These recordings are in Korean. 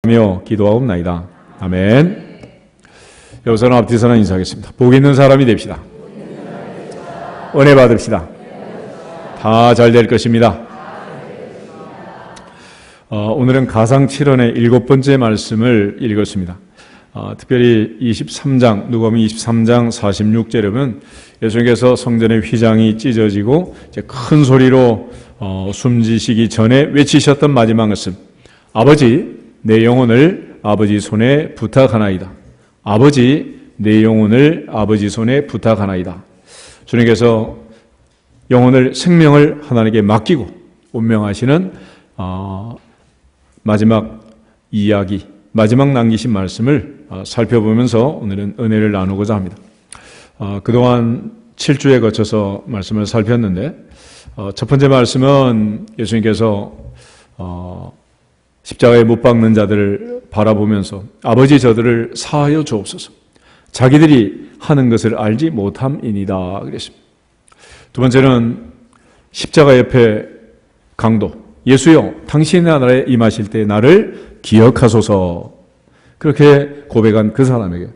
며 기도하옵나이다. 아멘. 여기서는 앞뒤서는 인사하겠습니다. 복 있는 사람이 됩시다. 은혜 받읍시다. 다 잘 될 것입니다. 오늘은 가상 7원의 7번째 말씀을 읽었습니다. 특별히 23장, 누가복음 23장 46절에 보면 예수님께서 성전의 휘장이 찢어지고 이제 큰 소리로 숨지시기 전에 외치셨던 마지막 말씀, 아버지 내 영혼을 아버지 손에 부탁하나이다. 아버지 내 영혼을 아버지 손에 부탁하나이다. 주님께서 영혼을, 생명을 하나님께 맡기고 운명하시는 마지막 이야기, 마지막 남기신 말씀을 살펴보면서 오늘은 은혜를 나누고자 합니다. 그동안 7주에 거쳐서 말씀을 살폈는데 첫 번째 말씀은 예수님께서 십자가에 못 박는 자들을 바라보면서 아버지 저들을 사하여 주옵소서, 자기들이 하는 것을 알지 못함이니이다 그랬습니다. 두 번째는 십자가 옆에 강도, 예수여 당신의 나라에 임하실 때 나를 기억하소서, 그렇게 고백한 그 사람에게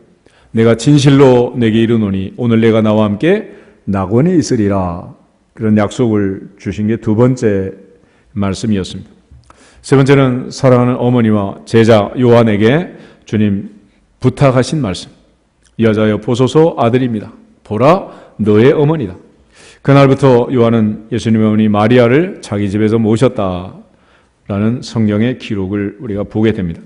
내가 진실로 내게 이르노니 오늘 내가 나와 함께 낙원에 있으리라, 그런 약속을 주신 게 두 번째 말씀이었습니다. 세 번째는 사랑하는 어머니와 제자 요한에게 주님 부탁하신 말씀, 여자여 보소서 아들입니다. 보라 너의 어머니다. 그날부터 요한은 예수님의 어머니 마리아를 자기 집에서 모셨다라는 성경의 기록을 우리가 보게 됩니다.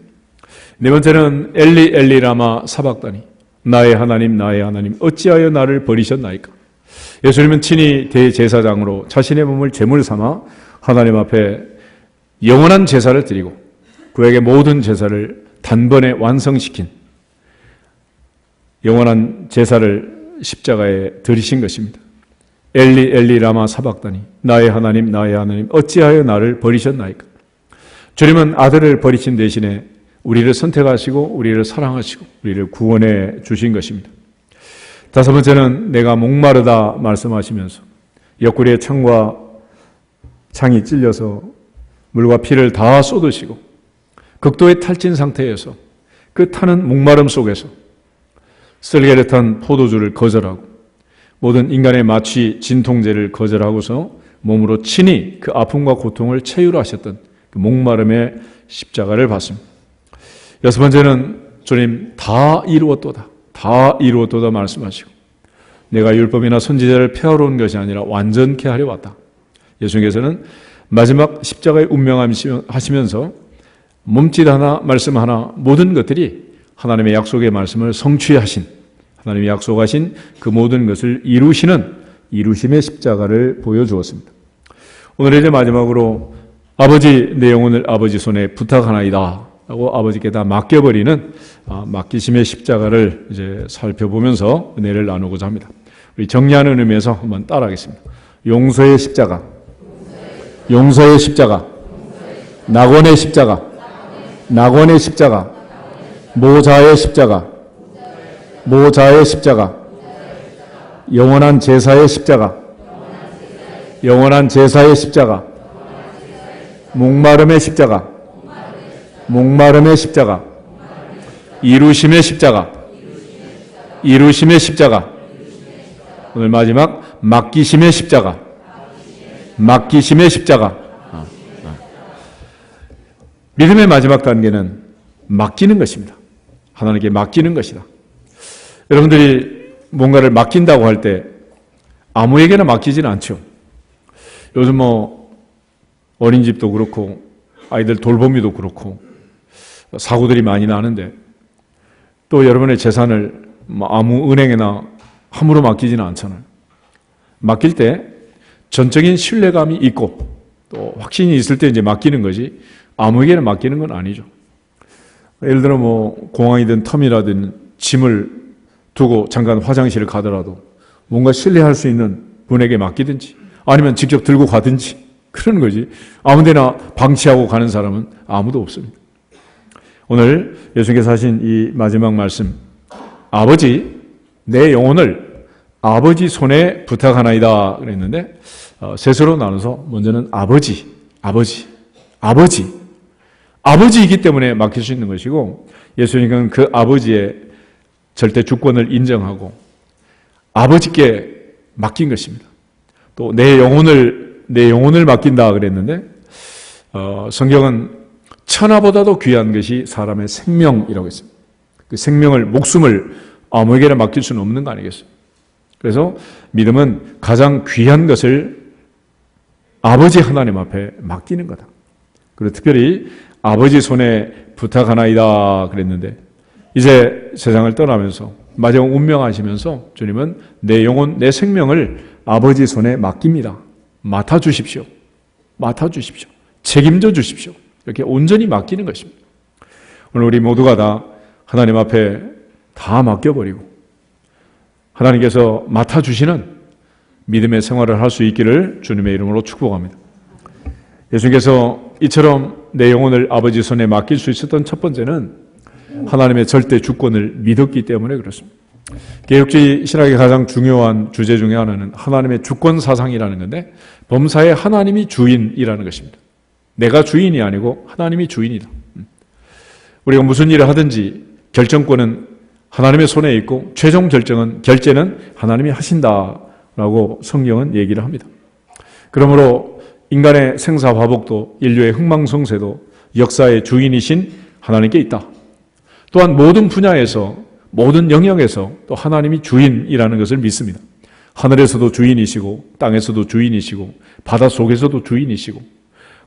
네 번째는 엘리 엘리 라마 사박다니, 나의 하나님 어찌하여 나를 버리셨나이까. 예수님은 친히 대제사장으로 자신의 몸을 제물 삼아 하나님 앞에 영원한 제사를 드리고 그에게 모든 제사를 단번에 완성시킨 영원한 제사를 십자가에 드리신 것입니다. 엘리 엘리 라마 사박다니, 나의 하나님 어찌하여 나를 버리셨나이까. 주님은 아들을 버리신 대신에 우리를 선택하시고 우리를 사랑하시고 우리를 구원해 주신 것입니다. 다섯 번째는 내가 목마르다 말씀하시면서 옆구리에 창이 찔려서 물과 피를 다 쏟으시고 극도의 탈진 상태에서 그 타는 목마름 속에서 쓸개를 탄 포도주를 거절하고 모든 인간의 마취 진통제를 거절하고서 몸으로 친히 그 아픔과 고통을 체휼하셨던 그 목마름의 십자가를 봤습니다. 여섯 번째는 주님 다 이루었도다 말씀하시고 내가 율법이나 선지자를 폐하러 온 것이 아니라 완전케 하려 왔다. 예수님께서는 마지막 십자가의 운명하시면서 몸짓 하나 말씀 하나 모든 것들이 하나님의 약속의 말씀을 성취하신, 하나님이 약속하신 그 모든 것을 이루심의 십자가를 보여주었습니다. 오늘 이제 마지막으로 아버지 내 영혼을 아버지 손에 부탁하나이다 라고 아버지께 다 맡겨버리는 맡기심의 십자가를 이제 살펴보면서 은혜를 나누고자 합니다. 우리 정리하는 의미에서 한번 따라하겠습니다. 용서의 십자가, 용서의 십자가, 낙원의 십자가, 낙원의 십자가, 모자의 십자가, 모자의 십자가, 영원한 제사의 십자가, 영원한 제사의 십자가, 목마름의 십자가, 목마름의 십자가, 이루심의 십자가, 이루심의 십자가, 오늘 마지막 맡기심의 십자가, 맡기심의 십자가. 믿음의 마지막 단계는 맡기는 것입니다. 하나님께 맡기는 것이다. 여러분들이 뭔가를 맡긴다고 할 때 아무에게나 맡기지는 않죠. 요즘 어린이집도 그렇고 아이들 돌보미도 그렇고 사고들이 많이 나는데 또 여러분의 재산을 아무 은행에나 함부로 맡기지는 않잖아요. 맡길 때 전적인 신뢰감이 있고 또 확신이 있을 때 이제 맡기는 거지 아무에게나 맡기는 건 아니죠. 예를 들어 공항이든 터미라든 짐을 두고 잠깐 화장실을 가더라도 뭔가 신뢰할 수 있는 분에게 맡기든지 아니면 직접 들고 가든지 그러는 거지, 아무데나 방치하고 가는 사람은 아무도 없습니다. 오늘 예수님께서 하신 이 마지막 말씀, 아버지 내 영혼을 아버지 손에 부탁하나이다 그랬는데 셋으로 나눠서 먼저는 아버지 아버지이기 때문에 맡길 수 있는 것이고, 예수님은 그 아버지의 절대 주권을 인정하고 아버지께 맡긴 것입니다. 또 내 영혼을 맡긴다 그랬는데, 성경은 천하보다도 귀한 것이 사람의 생명이라고 했습니다. 그 생명을, 목숨을 아무에게나 맡길 수는 없는 거 아니겠어요? 그래서 믿음은 가장 귀한 것을 아버지 하나님 앞에 맡기는 거다. 그리고 특별히 아버지 손에 부탁하나이다 그랬는데, 이제 세상을 떠나면서 마지막 운명하시면서 주님은 내 영혼, 내 생명을 아버지 손에 맡깁니다. 맡아주십시오. 맡아주십시오. 책임져 주십시오. 이렇게 온전히 맡기는 것입니다. 오늘 우리 모두가 다 하나님 앞에 다 맡겨버리고 하나님께서 맡아주시는 믿음의 생활을 할 수 있기를 주님의 이름으로 축복합니다. 예수님께서 이처럼 내 영혼을 아버지 손에 맡길 수 있었던 첫 번째는 하나님의 절대 주권을 믿었기 때문에 그렇습니다. 개혁주의 신학의 가장 중요한 주제 중에 하나는 하나님의 주권 사상이라는 건데, 범사에 하나님이 주인이라는 것입니다. 내가 주인이 아니고 하나님이 주인이다. 우리가 무슨 일을 하든지 결정권은 하나님의 손에 있고 최종 결제는 하나님이 하신다라고 성경은 얘기를 합니다. 그러므로 인간의 생사화복도 인류의 흥망성쇠도 역사의 주인이신 하나님께 있다. 또한 모든 분야에서, 모든 영역에서 또 하나님이 주인이라는 것을 믿습니다. 하늘에서도 주인이시고 땅에서도 주인이시고 바닷속에서도 주인이시고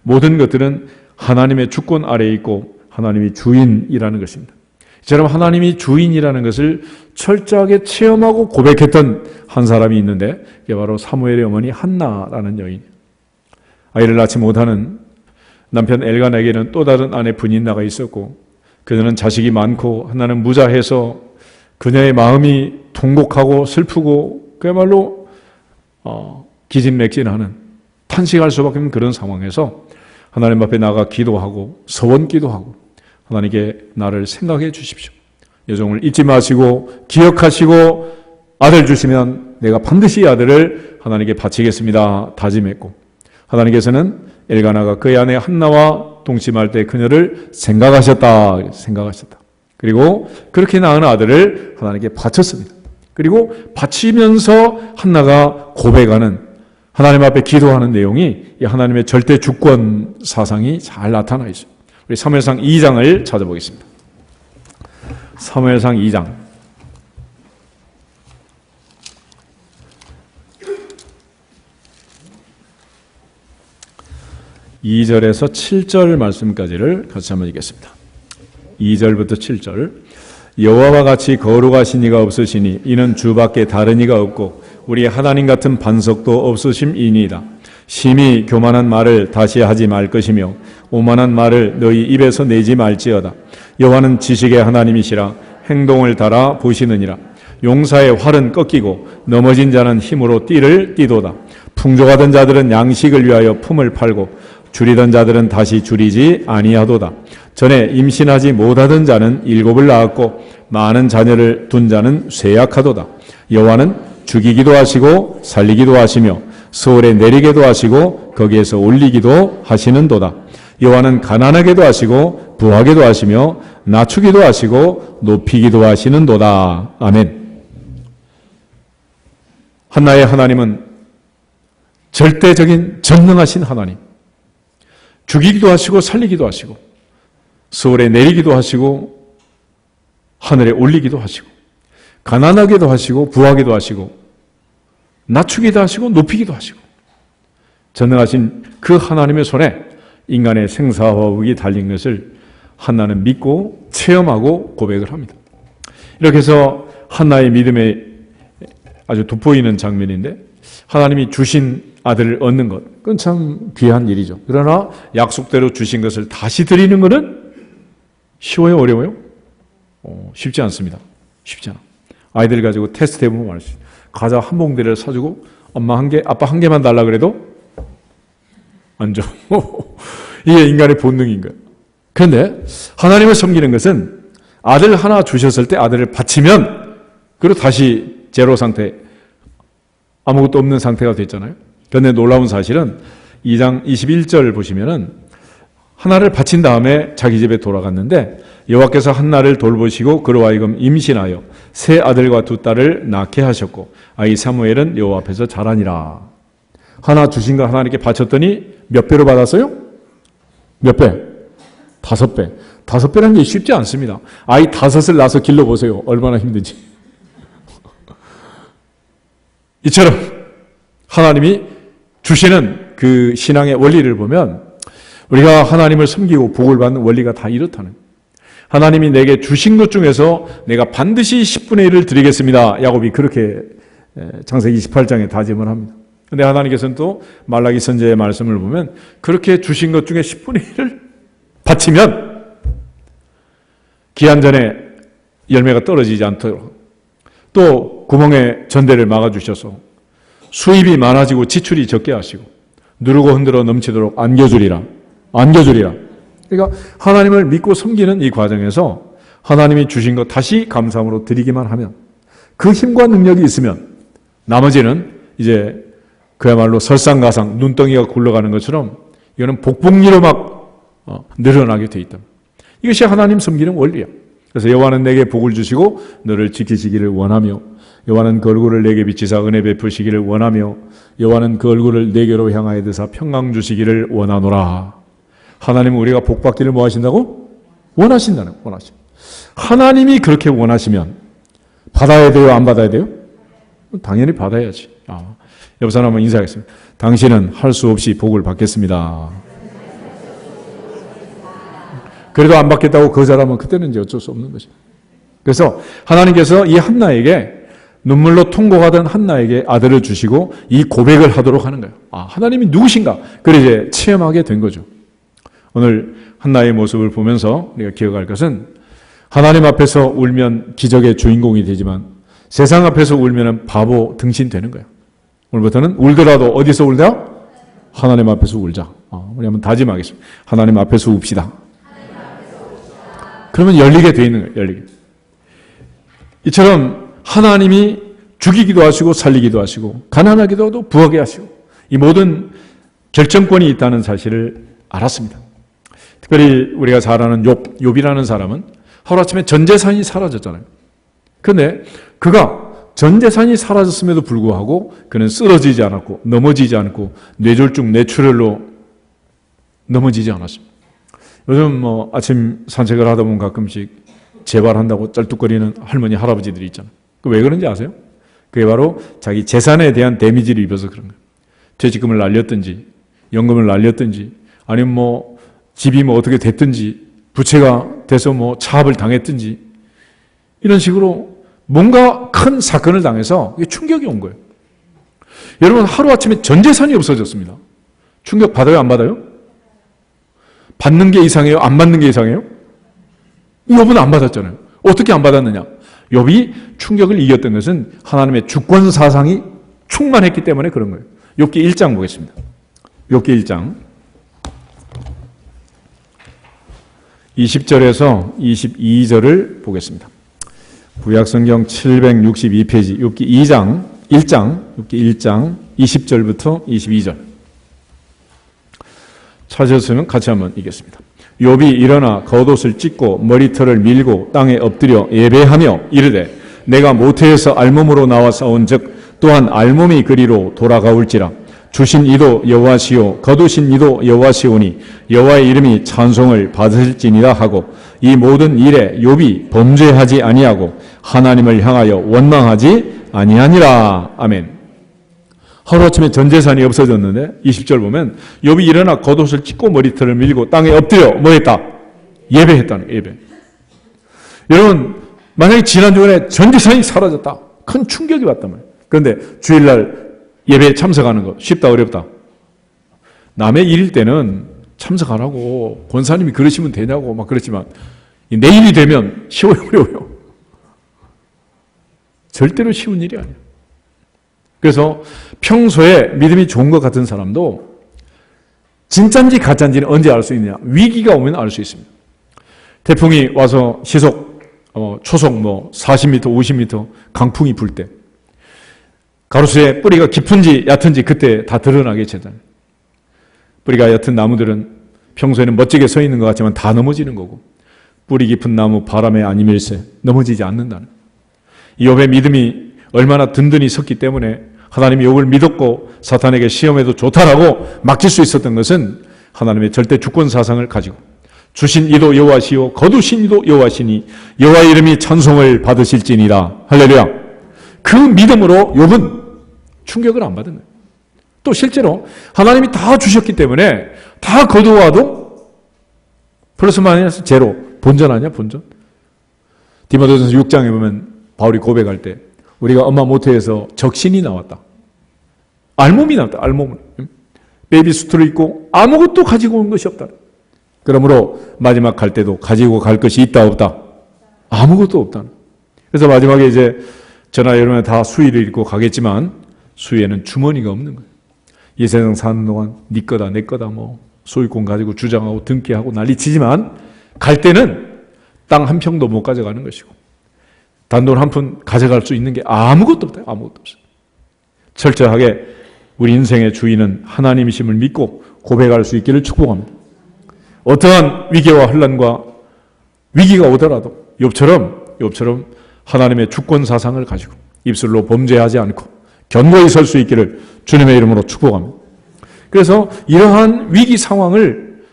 모든 것들은 하나님의 주권 아래에 있고 하나님이 주인이라는 것입니다. 이처럼 하나님이 주인이라는 것을 철저하게 체험하고 고백했던 한 사람이 있는데, 그게 바로 사무엘의 어머니 한나라는 여인. 아이를 낳지 못하는 남편 엘간에게는 또 다른 아내 브닌나가 있었고, 그녀는 자식이 많고 한나는 무자해서 그녀의 마음이 통곡하고 슬프고 그야말로 기진맥진하는, 탄식할 수밖에 없는 그런 상황에서 하나님 앞에 나가 기도하고 서원 기도하고 하나님께 나를 생각해 주십시오. 여종을 잊지 마시고 기억하시고 아들 주시면 내가 반드시 이 아들을 하나님께 바치겠습니다 다짐했고, 하나님께서는 엘가나가 그의 아내 한나와 동침할 때 그녀를 생각하셨다. 그리고 그렇게 낳은 아들을 하나님께 바쳤습니다. 그리고 바치면서 한나가 고백하는, 하나님 앞에 기도하는 내용이 이 하나님의 절대 주권 사상이 잘 나타나 있어요. 우리 사무엘상 2장을 찾아보겠습니다. 사무엘상 2장. 2절에서 7절 말씀까지를 같이 한번 읽겠습니다. 2절부터 7절. 여호와와 같이 거룩하신 이가 없으시니 이는 주밖에 다른 이가 없고 우리의 하나님 같은 반석도 없으심이니이다. 심히 교만한 말을 다시 하지 말 것이며 오만한 말을 너희 입에서 내지 말지어다. 여호와는 지식의 하나님이시라 행동을 달아 보시느니라. 용사의 활은 꺾이고 넘어진 자는 힘으로 띠를 띠도다. 풍족하던 자들은 양식을 위하여 품을 팔고 줄이던 자들은 다시 줄이지 아니하도다. 전에 임신하지 못하던 자는 7을 낳았고 많은 자녀를 둔 자는 쇠약하도다. 여호와는 죽이기도 하시고 살리기도 하시며 서울에 내리게도 하시고 거기에서 올리기도 하시는도다. 여호와는 가난하게도 하시고 부하게도 하시며 낮추기도 하시고 높이기도 하시는도다. 아멘. 한나의 하나님은 절대적인 전능하신 하나님, 죽이기도 하시고 살리기도 하시고 서울에 내리기도 하시고 하늘에 올리기도 하시고 가난하게도 하시고 부하게도 하시고 낮추기도 하시고 높이기도 하시고 전능하신 그 하나님의 손에 인간의 생사화복이 달린 것을 한나는 믿고 체험하고 고백을 합니다. 이렇게 해서 한나의 믿음에 아주 돋보이는 장면인데, 하나님이 주신 아들을 얻는 것, 그건 참 귀한 일이죠. 그러나 약속대로 주신 것을 다시 드리는 것은 쉬워요? 어려워요? 쉽지 않습니다. 쉽지 않아. 아이들 가지고 테스트 해보면 알 수 있어요. 과자 한 봉대를 사주고 엄마 한 개, 아빠 한 개만 달라 그래도 안 줘. 이게 인간의 본능인 거예요. 그런데 하나님을 섬기는 것은 아들 하나 주셨을 때 아들을 바치면 그리고 다시 제로 상태, 아무것도 없는 상태가 됐잖아요. 그런데 놀라운 사실은 2장 21절 보시면은 하나를 바친 다음에 자기 집에 돌아갔는데 여호와께서 한나를 돌보시고 그로 하여금 임신하여 세 아들과 두 딸을 낳게 하셨고 아이 사무엘은 여호와 앞에서 자라니라. 하나 주신 거 하나님께 바쳤더니 몇 배로 받았어요? 몇 배? 5배. 5배라는 게 쉽지 않습니다. 아이 5을 낳아서 길러보세요. 얼마나 힘든지. 이처럼 하나님이 주시는 그 신앙의 원리를 보면 우리가 하나님을 섬기고 복을 받는 원리가 다 이렇다는, 하나님이 내게 주신 것 중에서 내가 반드시 10분의 1을 드리겠습니다. 야곱이 그렇게 창세기 28장에 다짐을 합니다. 근데 하나님께서는 또 말라기 선지자의 말씀을 보면 그렇게 주신 것 중에 10분의 1을 바치면 기한 전에 열매가 떨어지지 않도록 또 구멍에 전대를 막아주셔서 수입이 많아지고 지출이 적게 하시고 누르고 흔들어 넘치도록 안겨주리라. 그러니까 하나님을 믿고 섬기는 이 과정에서 하나님이 주신 것 다시 감사함으로 드리기만 하면, 그 힘과 능력이 있으면 나머지는 이제 그야말로 설상가상 눈덩이가 굴러가는 것처럼 이거는 복복리로 막 늘어나게 돼 있다. 이것이 하나님 섬기는 원리야. 그래서 여호와는 내게 복을 주시고 너를 지키시기를 원하며, 여호와는 그 얼굴을 내게 비치사 은혜 베푸시기를 원하며, 여호와는 그 얼굴을 내게로 향하여 드사 평강 주시기를 원하노라. 하나님은 우리가 복 받기를 뭐 하신다고? 원하신다는 거예요. 하나님이 그렇게 원하시면 받아야 돼요? 안 받아야 돼요? 당연히 받아야지. 옆 사람 한번 인사하겠습니다. 당신은 할 수 없이 복을 받겠습니다. 그래도 안 받겠다고 거절하면 그때는 이제 어쩔 수 없는 것이죠. 그래서 하나님께서 이 한나에게, 눈물로 통곡하던 한나에게 아들을 주시고 이 고백을 하도록 하는 거예요. 하나님이 누구신가? 그래 이제 체험하게 된 거죠. 오늘 한나의 모습을 보면서 우리가 기억할 것은, 하나님 앞에서 울면 기적의 주인공이 되지만 세상 앞에서 울면 바보 등신 되는 거예요. 오늘부터는 울더라도 어디서 울자? 하나님 앞에서 울자. 우리 한번 다짐하겠습니다. 하나님 앞에서 웁시다. 그러면 열리게 돼 있는 거예요. 열리게. 이처럼 하나님이 죽이기도 하시고 살리기도 하시고 가난하기도 하고 부하게 하시고 이 모든 결정권이 있다는 사실을 알았습니다. 특별히 우리가 잘 아는 욥이라는 사람은 하루아침에 전 재산이 사라졌잖아요. 그런데 그가 전 재산이 사라졌음에도 불구하고 그는 쓰러지지 않았고 넘어지지 않고 뇌졸중, 뇌출혈로 넘어지지 않았습니다. 요즘 아침 산책을 하다 보면 가끔씩 재발한다고 쩔뚝거리는 할머니, 할아버지들이 있잖아요. 왜 그런지 아세요? 그게 바로 자기 재산에 대한 데미지를 입어서 그런 거예요. 퇴직금을 날렸든지 연금을 날렸든지 아니면 집이 어떻게 됐든지 부채가 돼서 차압을 당했든지 이런 식으로 뭔가 큰 사건을 당해서 충격이 온 거예요. 여러분, 하루아침에 전 재산이 없어졌습니다. 충격 받아요? 안 받아요? 받는 게 이상해요? 안 받는 게 이상해요? 욥은 안 받았잖아요. 어떻게 안 받았느냐? 욥이 충격을 이겼던 것은 하나님의 주권 사상이 충만했기 때문에 그런 거예요. 욥기 1장 보겠습니다. 욥기 1장 20절에서 22절을 보겠습니다. 구약성경 762페이지 욥기 1장 20절부터 22절 찾으셨으면 같이 한번 읽겠습니다. 욥이 일어나 겉옷을 찢고 머리털을 밀고 땅에 엎드려 예배하며 이르되 내가 모태에서 알몸으로 나와 싸운즉 또한 알몸이 그리로 돌아가올지라. 주신 이도 여호와시요 거두신 이도 여호와시오니 여호와의 이름이 찬송을 받으실지니라 하고 이 모든 일에 욥이 범죄하지 아니하고 하나님을 향하여 원망하지 아니하니라. 아멘. 하루아침에 전 재산이 없어졌는데 20절 보면 욥이 일어나 겉옷을 찢고 머리털을 밀고 땅에 엎드려 뭐했다? 예배했다는 거예요. 예배. 여러분, 만약에 지난주에 전 재산이 사라졌다. 큰 충격이 왔단 말이에요. 그런데 주일날 예배에 참석하는 거 쉽다 어렵다? 남의 일일 때는 참석하라고 권사님이 그러시면 되냐고 막 그렇지만 내일이 되면 쉬워요 어려워요? 절대로 쉬운 일이 아니에요. 그래서 평소에 믿음이 좋은 것 같은 사람도 진짜인지 가짜인지는 언제 알 수 있느냐? 위기가 오면 알 수 있습니다. 태풍이 와서 시속 초속 40m, 50m 강풍이 불 때 가로수의 뿌리가 깊은지 얕은지 그때 다 드러나게 되잖아요. 뿌리가 얕은 나무들은 평소에는 멋지게 서 있는 것 같지만 다 넘어지는 거고, 뿌리 깊은 나무 바람에 아니밀세 넘어지지 않는다는, 욥의 믿음이 얼마나 든든히 섰기 때문에 하나님이 욥을 믿었고 사탄에게 시험해도 좋다라고 맡길 수 있었던 것은 하나님의 절대 주권 사상을 가지고, 주신 이도 여호와시요 거두신 이도 여호와시니 여호와의 이름이 찬송을 받으실지니라. 할렐루야. 그 믿음으로 욥은 충격을 안 받은 거예요. 또 실제로 하나님이 다 주셨기 때문에 다 거두어와도 플러스 마이너스 제로, 본전 아니야, 본전. 디모데전서 6장에 보면 바울이 고백할 때 우리가 엄마 모태에서 적신이 나왔다, 알몸이 나왔다, 알몸을, 베이비 수트를 입고 아무것도 가지고 온 것이 없다. 그러므로 마지막 갈 때도 가지고 갈 것이 있다 없다? 아무것도 없다. 그래서 마지막에 이제 저나 여러분은 다 수의를 입고 가겠지만 수의에는 주머니가 없는 거예요. 이 세상 사는 동안 네 거다 내 거다 뭐 소유권 가지고 주장하고 등기하고 난리치지만 갈 때는 땅 한 평도 못 가져가는 것이고 단돈 한 푼 가져갈 수 있는 게 아무것도 없다. 아무것도 없어요. 철저하게 우리 인생의 주인은 하나님이심을 믿고 고백할 수 있기를 축복합니다. 어떠한 위기와 혼란과 위기가 오더라도 욥처럼 하나님의 주권 사상을 가지고 입술로 범죄하지 않고 견고히 설 수 있기를 주님의 이름으로 축복합니다. 그래서 이러한 위기 상황을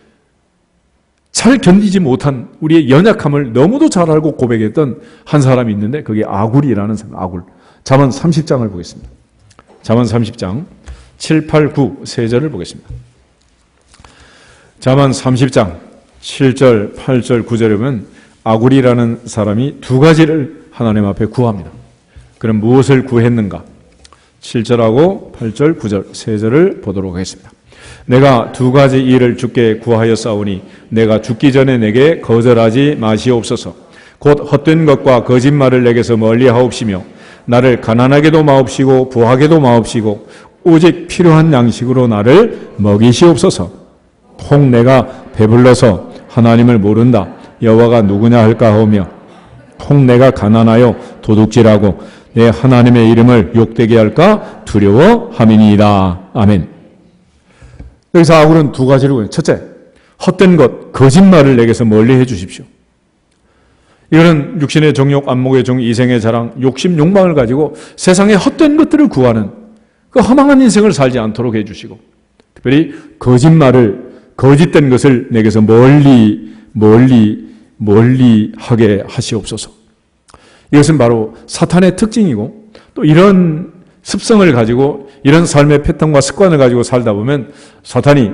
잘 견디지 못한 우리의 연약함을 너무도 잘 알고 고백했던 한 사람이 있는데 그게 아굴이라는 사람. 아굴. 잠언 30장을 보겠습니다. 잠언 30장 7, 8, 9 세 절을 보겠습니다. 잠언 30장 7절, 8절, 9절에 보면 아굴이라는 사람이 두 가지를 하나님 앞에 구합니다. 그럼 무엇을 구했는가? 7절하고 8절, 9절 세 절을 보도록 하겠습니다. 내가 두 가지 일을 주께 구하였사오니 내가 죽기 전에 내게 거절하지 마시옵소서. 곧 헛된 것과 거짓말을 내게서 멀리하옵시며 나를 가난하게도 마옵시고 부하게도 마옵시고 오직 필요한 양식으로 나를 먹이시옵소서. 혹 내가 배불러서 하나님을 모른다 여호와가 누구냐 할까 하오며 혹 내가 가난하여 도둑질하고 내 하나님의 이름을 욕되게 할까 두려워함이니이다. 아멘. 여기서 아굴은 두 가지를 구해요. 첫째, 헛된 것, 거짓말을 내게서 멀리 해 주십시오. 이거는 육신의 정욕, 안목의 정, 이생의 자랑, 욕심, 욕망을 가지고 세상의 헛된 것들을 구하는 그 허망한 인생을 살지 않도록 해 주시고 특별히 거짓말을, 거짓된 것을 내게서 멀리 하게 하시옵소서. 이것은 바로 사탄의 특징이고 또 이런 습성을 가지고 이런 삶의 패턴과 습관을 가지고 살다 보면 사탄이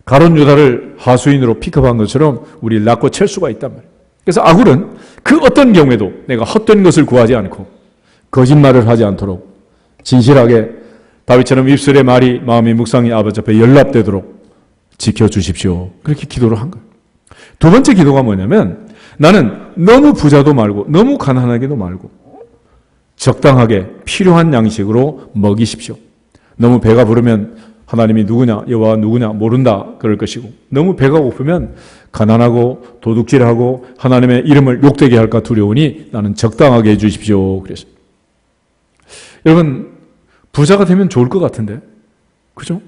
가룟 유다를 하수인으로 픽업한 것처럼 우리를 낚고 챌 수가 있단 말이에요. 그래서 아굴은 그 어떤 경우에도 내가 헛된 것을 구하지 않고 거짓말을 하지 않도록 진실하게 다윗처럼 입술의 말이 마음의 묵상이 아버지 앞에 연락되도록 지켜주십시오. 그렇게 기도를 한 거예요. 두 번째 기도가 뭐냐면 나는 너무 부자도 말고 너무 가난하게도 말고 적당하게 필요한 양식으로 먹이십시오. 너무 배가 부르면 하나님이 누구냐, 여호와가 누구냐 모른다 그럴 것이고 너무 배가 고프면 가난하고 도둑질하고 하나님의 이름을 욕되게 할까 두려우니 나는 적당하게 해주십시오. 그래서 여러분 부자가 되면 좋을 것 같은데 그죠?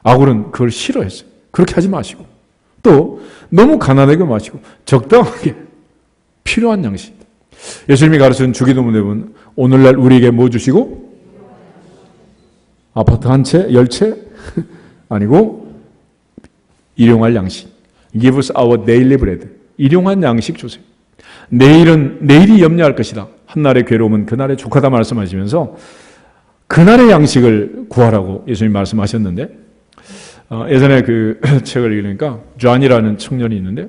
아굴은 그걸 싫어했어요. 그렇게 하지 마시고 또 너무 가난하게 마시고 적당하게 필요한 양식. 예수님이 가르치는 주기도문에 보면 오늘날 우리에게 뭐 주시고? 아파트 한 채? 10채? 아니고 일용할 양식. Give us our daily bread. 일용한 양식 주세요. 내일이 염려할 것이다. 한날의 괴로움은 그날의 족하다 말씀하시면서 그날의 양식을 구하라고 예수님이 말씀하셨는데 예전에 그 책을 읽으니까 존이라는 청년이 있는데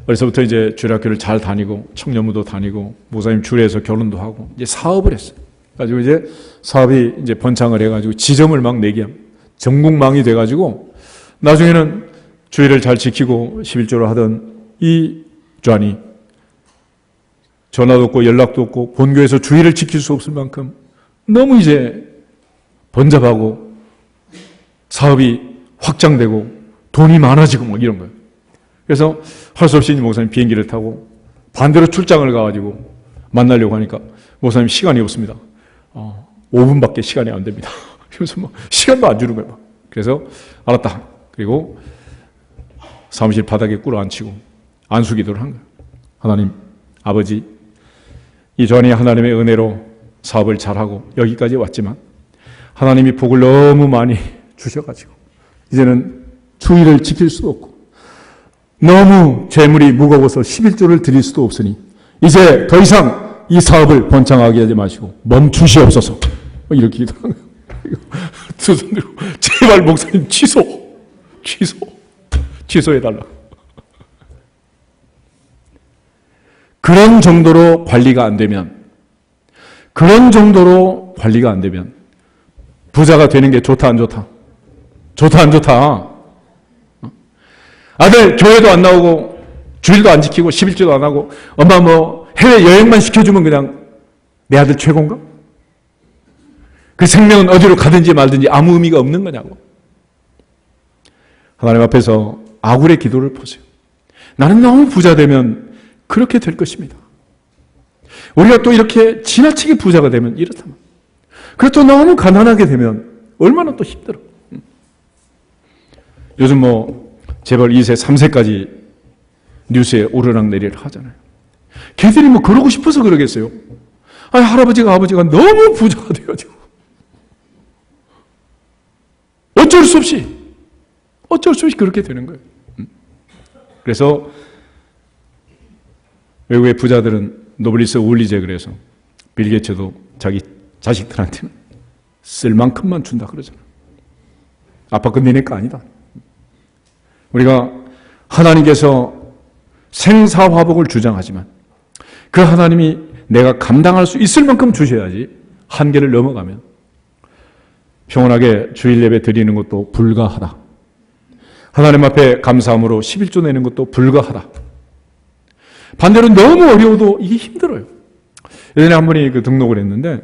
어려서부터 이제 주일학교를 잘 다니고 청년부도 다니고 목사님 주례에서 결혼도 하고 이제 사업을 했어요. 가지고 이제 사업이 이제 번창을 해가지고 지점을 막 내게 합니다. 전국망이 돼가지고 나중에는 주일을 잘 지키고 11조를 하던 이 존이 전화도 없고 연락도 없고 본교에서 주일을 지킬 수 없을 만큼 너무 이제 번잡하고 사업이 확장되고 돈이 많아지고 막 이런 거예요. 그래서 할 수 없이 목사님 비행기를 타고 반대로 출장을 가가지고 만나려고 하니까 목사님 시간이 없습니다. 5분밖에 시간이 안 됩니다. 그래서 뭐 시간도 안 주는 거예요. 그래서 알았다. 그리고 사무실 바닥에 꿇어앉히고 안수기도를 한 거예요. 하나님, 아버지, 이 조한이 하나님의 은혜로 사업을 잘하고 여기까지 왔지만 하나님이 복을 너무 많이 주셔가지고 이제는 주의를 지킬 수도 없고 너무 재물이 무거워서 11조를 드릴 수도 없으니 이제 더 이상 이 사업을 번창하게 하지 마시고 멈추시옵소서. 이렇게 기도하는 거예요. 두 손으로 제발 목사님 취소해달라. 그런 정도로 관리가 안 되면 부자가 되는 게 좋다 안 좋다? 좋다 안 좋다? 아들 교회도 안 나오고 주일도 안 지키고 11조도 안 하고 엄마 뭐 해외 여행만 시켜주면 그냥 내 아들 최고인가? 그 생명은 어디로 가든지 말든지 아무 의미가 없는 거냐고. 하나님 앞에서 아굴의 기도를 보세요. 나는 너무 부자 되면 그렇게 될 것입니다. 우리가 또 이렇게 지나치게 부자가 되면 이렇다면, 그리고 또 너무 가난하게 되면 얼마나 또 힘들어. 요즘 뭐 재벌 2세, 3세까지 뉴스에 오르락내리락 하잖아요. 걔들이 뭐 그러고 싶어서 그러겠어요? 아니, 할아버지가 아버지가 너무 부자가 돼가지고 어쩔 수 없이 그렇게 되는 거예요. 그래서 외국의 부자들은 노블리스 우울리제 그래서 빌 게이츠도 자기 자식들한테는 쓸 만큼만 준다 그러잖아요. 아빠 건 니네 거 아니다. 우리가 하나님께서 생사화복을 주장하지만 그 하나님이 내가 감당할 수 있을 만큼 주셔야지 한계를 넘어가면 평온하게 주일 예배 드리는 것도 불가하다. 하나님 앞에 감사함으로 11조 내는 것도 불가하다. 반대로 너무 어려워도 이게 힘들어요. 예전에 한 분이 그 등록을 했는데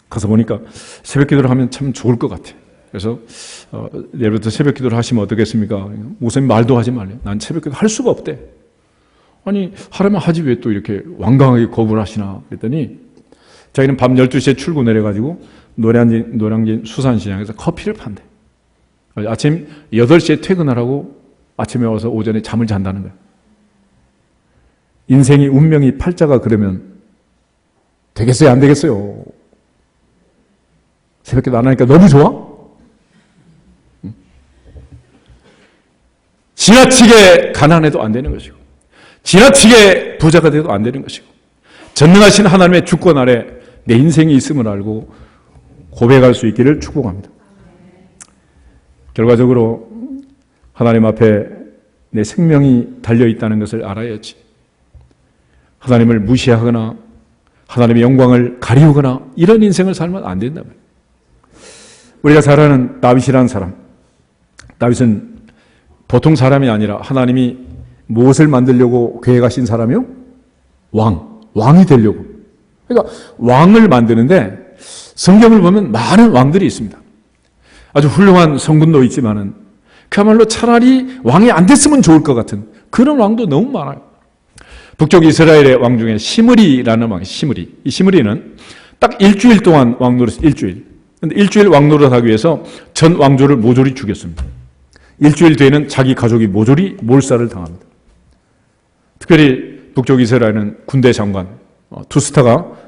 가서 보니까 새벽 기도를 하면 참 좋을 것 같아. 그래서 내일부터 새벽 기도를 하시면 어떻겠습니까? 목사님 말도 하지 말래요. 난 새벽 기도 할 수가 없대. 아니 하려면 하지 왜 또 이렇게 완강하게 거부를 하시나 그랬더니 자기는 밤 12시에 출근을 해가지고 노량진 수산시장에서 커피를 판대. 아침 8시에 퇴근하라고 아침에 와서 오전에 잠을 잔다는 거야. 인생이 운명이 팔자가 그러면 되겠어요? 안 되겠어요? 새벽기도 안 하니까 너무 좋아? 지나치게 가난해도 안 되는 것이고 지나치게 부자가 돼도 안 되는 것이고 전능하신 하나님의 주권 아래 내 인생이 있음을 알고 고백할 수 있기를 축복합니다. 결과적으로 하나님 앞에 내 생명이 달려있다는 것을 알아야지 하나님을 무시하거나 하나님의 영광을 가리우거나 이런 인생을 살면 안 된다고요. 우리가 잘 아는 다윗이라는 사람, 다윗은 보통 사람이 아니라 하나님이 무엇을 만들려고 계획하신 사람이요? 왕이 되려고. 그러니까 왕을 만드는데 성경을 보면 많은 왕들이 있습니다. 아주 훌륭한 성군도 있지만은 그야말로 차라리 왕이 안 됐으면 좋을 것 같은 그런 왕도 너무 많아요. 북쪽 이스라엘의 왕 중에 시므리라는 왕이 시므리. 이 시므리는 딱 일주일 동안 왕노릇 일주일. 근데 일주일 왕노릇 하기 위해서 전 왕조를 모조리 죽였습니다. 일주일 뒤에는 자기 가족이 모조리 몰살을 당합니다. 특별히 북쪽 이스라엘은 군대 장관 투스타가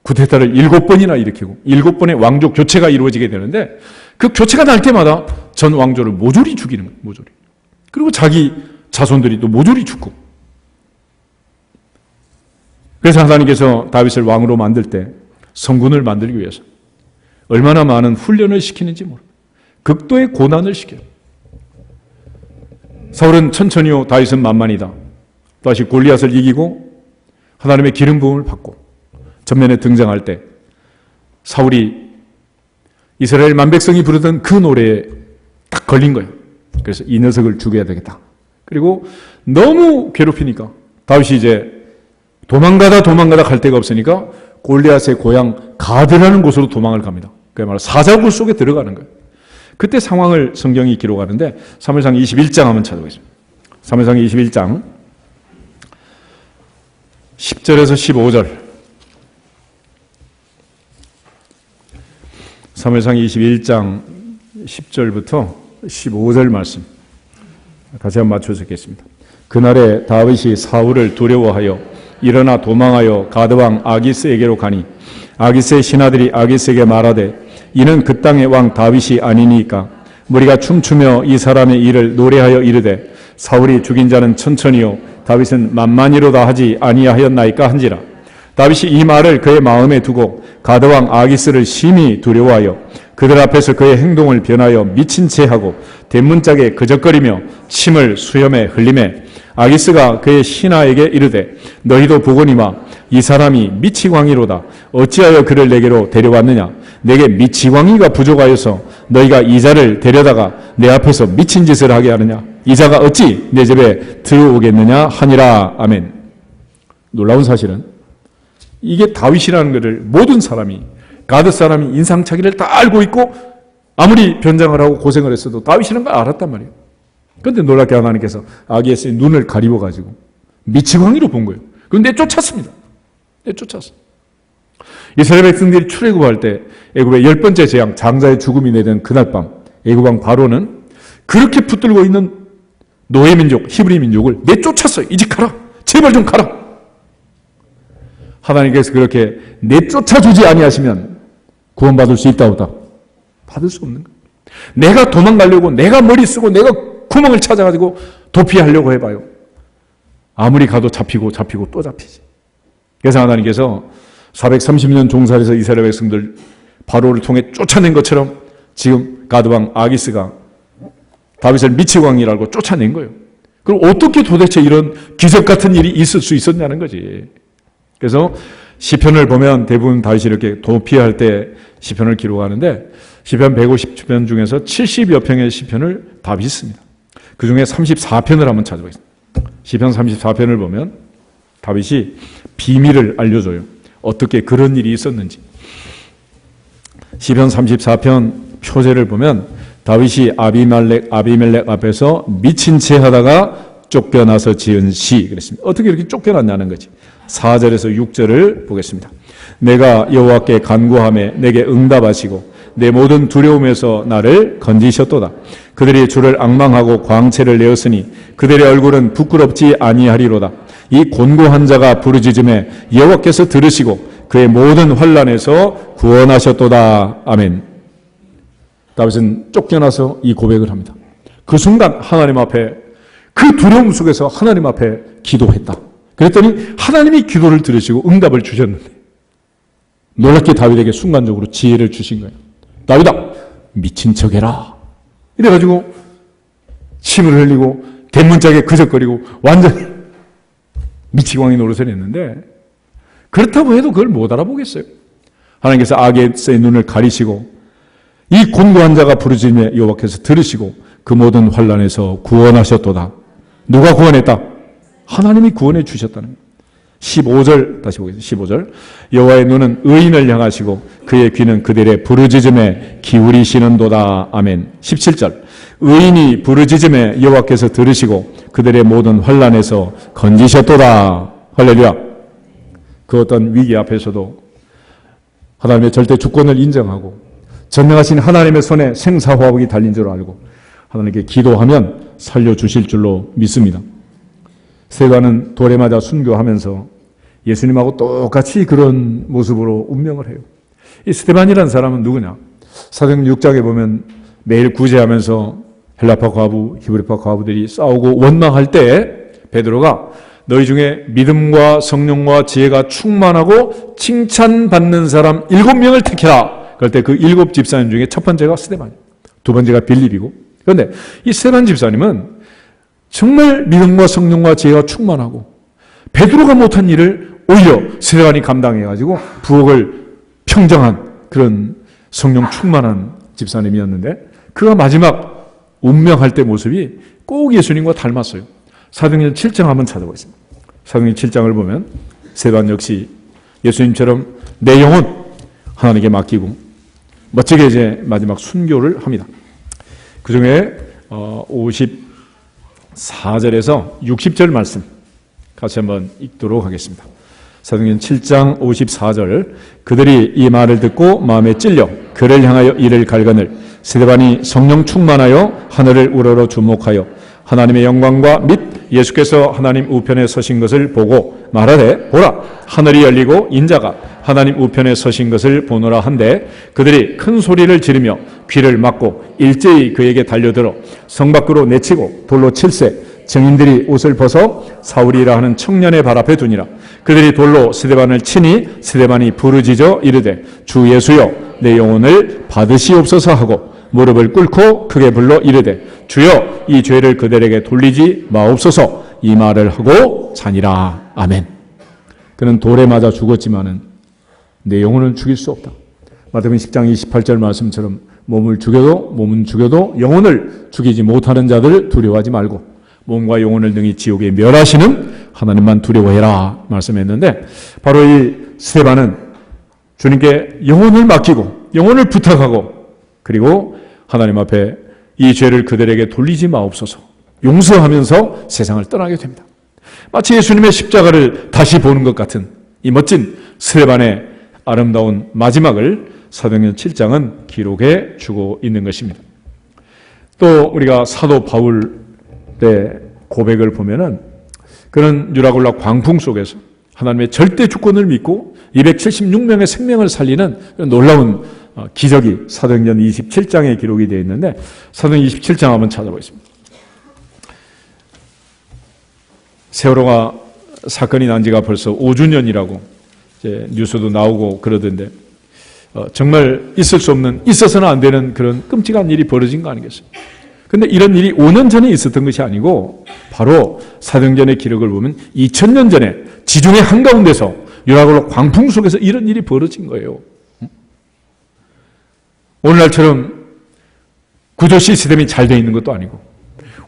쿠데타를 7번이나 일으키고 7번의 왕조 교체가 이루어지게 되는데 그 교체가 날 때마다 전 왕조를 모조리 죽이는 거예요. 모조리. 그리고 자기 자손들이 또 모조리 죽고. 그래서 하나님께서 다윗을 왕으로 만들 때 성군을 만들기 위해서 얼마나 많은 훈련을 시키는지 모릅니다. 극도의 고난을 시켜요. 사울은 천천히요, 다윗은 만만이다. 다시 골리앗을 이기고 하나님의 기름 부음을 받고 전면에 등장할 때 사울이 이스라엘 만백성이 부르던 그 노래에 딱 걸린 거예요. 그래서 이 녀석을 죽여야 되겠다. 그리고 너무 괴롭히니까 다윗이 이제 도망가다 갈 데가 없으니까 골리앗의 고향 가드라는 곳으로 도망을 갑니다. 그야말로 사자굴 속에 들어가는 거예요. 그때 상황을 성경이 기록하는데 사무엘상 21장 한번 찾아보겠습니다. 사무엘상 21장 10절에서 15절. 사무엘상 21장 10절부터 15절 말씀. 같이 한번 맞춰서 읽겠습니다. 그날에 다윗이 사울을 두려워하여 일어나 도망하여 가드왕 아기스에게로 가니 아기스의 신하들이 아기스에게 말하되 이는 그 땅의 왕 다윗이 아니니까 무리가 춤추며 이 사람의 일을 노래하여 이르되 사울이 죽인 자는 천천히요 다윗은 만만히로다 하지 아니하였나이까 한지라. 다윗이 이 말을 그의 마음에 두고 가드왕 아기스를 심히 두려워하여 그들 앞에서 그의 행동을 변하여 미친 채 하고 대문짝에 그적거리며 침을 수염에 흘리매 아기스가 그의 신하에게 이르되 너희도 보거니와 이 사람이 미치광이로다. 어찌하여 그를 내게로 데려왔느냐. 내게 미치광이가 부족하여서 너희가 이 자를 데려다가 내 앞에서 미친 짓을 하게 하느냐. 이 자가 어찌 내 집에 들어오겠느냐 하니라. 아멘. 놀라운 사실은 이게 다윗이라는 것을 모든 사람이, 가드 사람이 인상착의를 다 알고 있고 아무리 변장을 하고 고생을 했어도 다윗이라는 걸 알았단 말이에요. 그런데 놀랍게 하나님께서 아기스의 눈을 가리워가지고 미치광이로 본 거예요. 그런데 쫓았습니다. 쫓았어. 이스라엘 백성들이 출애굽할 때 애굽의 10번째 재앙, 장자의 죽음이 내린 그날 밤 애굽 왕 바로는 그렇게 붙들고 있는 노예 민족, 히브리 민족을 내쫓았어요. 이제 가라. 제발 좀 가라. 하나님께서 그렇게 내쫓아주지 아니하시면 구원받을 수 있다 없다? 받을 수 없는 거예요. 내가 도망가려고 내가 머리 쓰고 내가 구멍을 찾아가지고 도피하려고 해봐요. 아무리 가도 잡히고 또 잡히지. 그래서 하나님께서 430년 종살이에서 이스라엘 백성들 바로를 통해 쫓아낸 것처럼 지금 가드왕 아기스가 다윗을 미치광이라고 쫓아낸 거예요. 그럼 어떻게 도대체 이런 기적 같은 일이 있을 수 있었냐는 거지. 그래서 시편을 보면 대부분 다윗이 이렇게 도피할 때 시편을 기록하는데 시편 150편 중에서 70여 평의 시편을 다윗이 씁니다. 그 중에 34편을 한번 찾아보겠습니다. 시편 34편을 보면 다윗이 비밀을 알려줘요. 어떻게 그런 일이 있었는지. 시편 34편 표제를 보면 다윗이 아비멜렉 앞에서 미친 채 하다가 쫓겨나서 지은 시 그랬습니다. 어떻게 이렇게 쫓겨났냐는 거지. 4절에서 6절을 보겠습니다. 내가 여호와께 간구하며 내게 응답하시고 내 모든 두려움에서 나를 건지셨도다. 그들이 주를 앙망하고 광채를 내었으니 그들의 얼굴은 부끄럽지 아니하리로다. 이 곤고한 자가 부르짖음에 여호와께서 들으시고 그의 모든 환난에서 구원하셨도다. 아멘. 다윗은 쫓겨나서 이 고백을 합니다. 그 순간 하나님 앞에 그 두려움 속에서 하나님 앞에 기도했다. 그랬더니 하나님이 기도를 들으시고 응답을 주셨는데 놀랍게 다윗에게 순간적으로 지혜를 주신 거예요. 다윗아, 미친 척해라. 이래가지고 침을 흘리고 대문짝에 그적거리고 완전히 미치광이 노릇을 했는데 그렇다고 해도 그걸 못 알아보겠어요. 하나님께서 아기스의 눈을 가리시고 이 곤고한 자가 부르짖음에 여호와께서 들으시고 그 모든 환난에서 구원하셨도다. 누가 구원했다? 하나님이 구원해 주셨다는 거예요. 15절 다시 보겠습니다. 15절 여호와의 눈은 의인을 향하시고 그의 귀는 그들의 부르짖음에 기울이시는도다. 아멘. 17절 의인이 부르짖음에 여호와께서 들으시고 그들의 모든 환난에서 건지셨도다. 할렐루야. 그 어떤 위기 앞에서도 하나님의 절대 주권을 인정하고 전능하신 하나님의 손에 생사화복이 달린 줄 알고 하나님께 기도하면 살려주실 줄로 믿습니다. 스데반은 돌에 맞아 순교하면서 예수님하고 똑같이 그런 모습으로 운명을 해요. 이 스데반이라는 사람은 누구냐? 사도행전 6장에 보면 매일 구제하면서 헬라파 과부, 히브리파 과부들이 싸우고 원망할 때 베드로가 너희 중에 믿음과 성령과 지혜가 충만하고 칭찬받는 사람 7명을 택해라. 그럴 때 그 7 집사님 중에 첫 번째가 스데반이에요. 두 번째가 빌립이고. 그런데 이 스데반 집사님은 정말 믿음과 성령과 지혜가 충만하고 베드로가 못한 일을 오히려 스데반이 감당해가지고 부엌을 평정한 그런 성령 충만한 집사님이었는데 그가 마지막 운명할 때 모습이 꼭 예수님과 닮았어요. 사도행전 7장 한번 찾아보겠습니다. 사도행전 7장을 보면 스데반 역시 예수님처럼 내 영혼 하나님께 맡기고 멋지게 이제 마지막 순교를 합니다. 그 중에 54절에서 60절 말씀 같이 한번 읽도록 하겠습니다. 사도행전 7장 54절 그들이 이 말을 듣고 마음에 찔려 그를 향하여 이를 갈거늘 스데반이 성령 충만하여 하늘을 우러러 주목하여 하나님의 영광과 및 예수께서 하나님 우편에 서신 것을 보고 말하되 보라 하늘이 열리고 인자가 하나님 우편에 서신 것을 보노라 한데 그들이 큰 소리를 지르며 귀를 막고 일제히 그에게 달려들어 성 밖으로 내치고 돌로 칠세 증인들이 옷을 벗어 사울이라 하는 청년의 발 앞에 두니라. 그들이 돌로 스데반을 치니 스데반이 부르짖어 이르되 주 예수여 내 영혼을 받으시옵소서 하고 무릎을 꿇고 크게 불러 이르되 주여 이 죄를 그들에게 돌리지 마옵소서 이 말을 하고 자니라. 아멘. 그는 돌에 맞아 죽었지만은 내 영혼을 죽일 수 없다. 마태복음 10장 28절 말씀처럼 몸은 죽여도 영혼을 죽이지 못하는 자들을 두려워하지 말고 몸과 영혼을 능히 지옥에 멸하시는 하나님만 두려워해라 말씀했는데 바로 이 스데반은 주님께 영혼을 맡기고 영혼을 부탁하고 그리고 하나님 앞에 이 죄를 그들에게 돌리지 마옵소서 용서하면서 세상을 떠나게 됩니다. 마치 예수님의 십자가를 다시 보는 것 같은 이 멋진 스데반의 아름다운 마지막을 사도행전 7장은 기록해 주고 있는 것입니다. 또 우리가 사도 바울의 고백을 보면은 그는 유라굴라 광풍 속에서 하나님의 절대 주권을 믿고 276명의 생명을 살리는 놀라운 기적이 사도행전 27장에 기록이 되어 있는데 사도행전 27장 한번 찾아보겠습니다. 세월호가 사건이 난 지가 벌써 5주년이라고 이제 뉴스도 나오고 그러던데 정말 있을 수 없는 있어서는 안 되는 그런 끔찍한 일이 벌어진 거 아니겠어요? 근데 이런 일이 5년 전에 있었던 것이 아니고 바로 사도행전의 기록을 보면 2000년 전에 지중해 한가운데서 유라굴라 광풍 속에서 이런 일이 벌어진 거예요. 오늘날처럼 구조 시스템이 잘 되어 있는 것도 아니고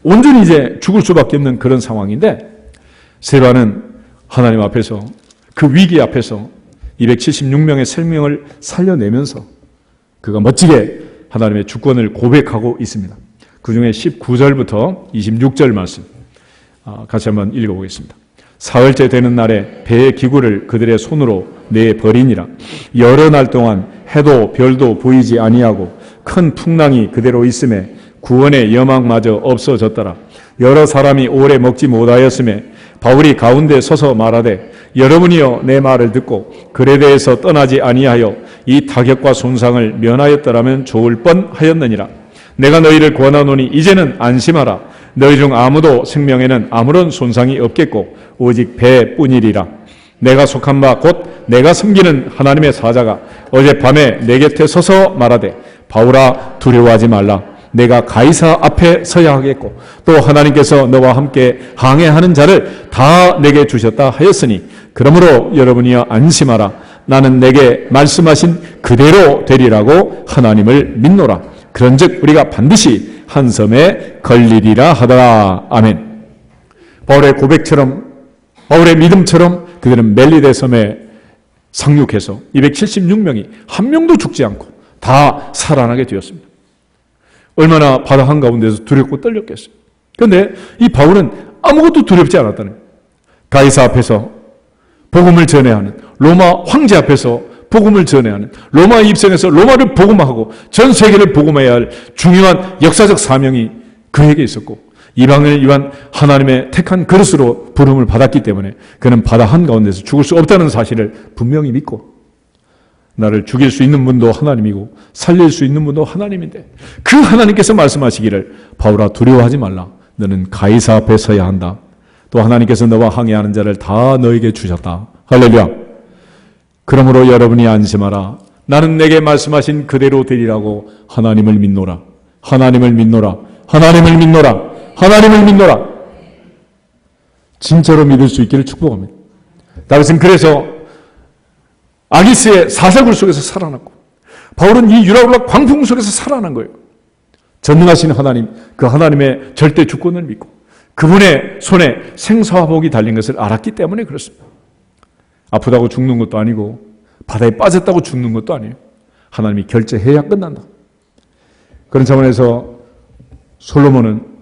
온전히 이제 죽을 수밖에 없는 그런 상황인데 스데반은 하나님 앞에서 그 위기 앞에서 276명의 생명을 살려내면서 그가 멋지게 하나님의 주권을 고백하고 있습니다. 그 중에 19절부터 26절 말씀 같이 한번 읽어보겠습니다. 사흘째 되는 날에 배의 기구를 그들의 손으로 내버리니라. 여러 날 동안 해도 별도 보이지 아니하고 큰 풍랑이 그대로 있음에 구원의 여망마저 없어졌더라. 여러 사람이 오래 먹지 못하였음에 바울이 가운데 서서 말하되 여러분이여 내 말을 듣고 그레데에서 떠나지 아니하여 이 타격과 손상을 면하였더라면 좋을 뻔하였느니라. 내가 너희를 권하노니 이제는 안심하라. 너희 중 아무도 생명에는 아무런 손상이 없겠고 오직 배뿐이리라. 내가 속한 바 곧 내가 섬기는 하나님의 사자가 어젯밤에 내 곁에 서서 말하되 바울아 두려워하지 말라. 내가 가이사 앞에 서야 하겠고 또 하나님께서 너와 함께 항해하는 자를 다 내게 주셨다 하였으니 그러므로 여러분이여 안심하라. 나는 내게 말씀하신 그대로 되리라고 하나님을 믿노라. 그런즉 우리가 반드시 한 섬에 걸리리라 하더라. 아멘. 바울의 고백처럼 바울의 믿음처럼 그들은 멜리데 섬에 상륙해서 276명이 한 명도 죽지 않고 다 살아나게 되었습니다. 얼마나 바다 한가운데서 두렵고 떨렸겠어요. 그런데 이 바울은 아무것도 두렵지 않았다는 거예요. 가이사 앞에서 복음을 전해야 하는 로마 황제 앞에서 복음을 전해야 하는 로마에 입성해서 로마를 복음하고 전 세계를 복음해야 할 중요한 역사적 사명이 그에게 있었고 이방을 위한 하나님의 택한 그릇으로 부름을 받았기 때문에 그는 바다 한가운데서 죽을 수 없다는 사실을 분명히 믿고 나를 죽일 수 있는 분도 하나님이고 살릴 수 있는 분도 하나님인데 그 하나님께서 말씀하시기를 바울아 두려워하지 말라. 너는 가이사 앞에 서야 한다. 또 하나님께서 너와 항해하는 자를 다 너에게 주셨다. 할렐루야. 그러므로 여러분이 안심하라. 나는 내게 말씀하신 그대로 되리라고 하나님을 믿노라. 하나님을 믿노라. 하나님을 믿노라. 하나님을 믿노라. 진짜로 믿을 수 있기를 축복합니다. 다윗은 그래서 아기스의 사사굴 속에서 살아났고 바울은 이 유라굴라 광풍 속에서 살아난 거예요. 전능하신 하나님, 그 하나님의 절대 주권을 믿고 그분의 손에 생사와 복이 달린 것을 알았기 때문에 그렇습니다. 아프다고 죽는 것도 아니고 바다에 빠졌다고 죽는 것도 아니에요. 하나님이 결제해야 끝난다. 그런 차원에서 솔로몬은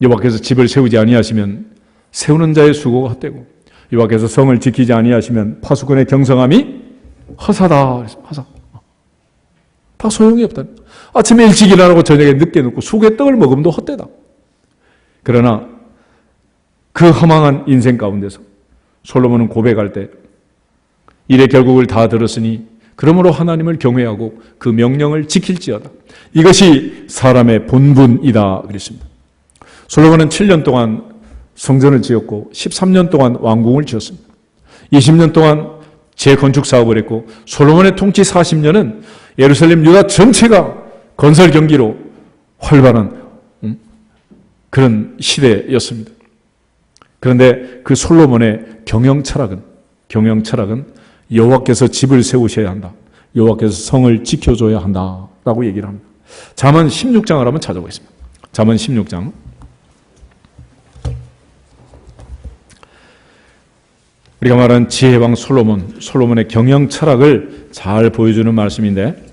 여호와께서 집을 세우지 아니하시면 세우는 자의 수고가 헛되고 여호와께서 성을 지키지 아니하시면 파수꾼의 경성함이 허사다. 허사. 다 소용이 없다. 아침에 일찍 일어나고 저녁에 늦게 눕고 수개떡을 먹으면 헛되다. 그러나 그 허망한 인생 가운데서 솔로몬은 고백할 때 일의 결국을 다 들었으니 그러므로 하나님을 경외하고 그 명령을 지킬지어다. 이것이 사람의 본분이다 그랬습니다. 솔로몬은 7년 동안 성전을 지었고 13년 동안 왕궁을 지었습니다. 20년 동안 재건축 사업을 했고 솔로몬의 통치 40년은 예루살렘 유다 전체가 건설 경기로 활발한 그런 시대였습니다. 그런데 그 솔로몬의 경영 철학은 여호와께서 집을 세우셔야 한다. 여호와께서 성을 지켜줘야 한다라고 얘기를 합니다. 잠언 16장을 한번 찾아보겠습니다. 잠언 16장. 우리가 말하는 지혜왕 솔로몬의 경영 철학을 잘 보여주는 말씀인데,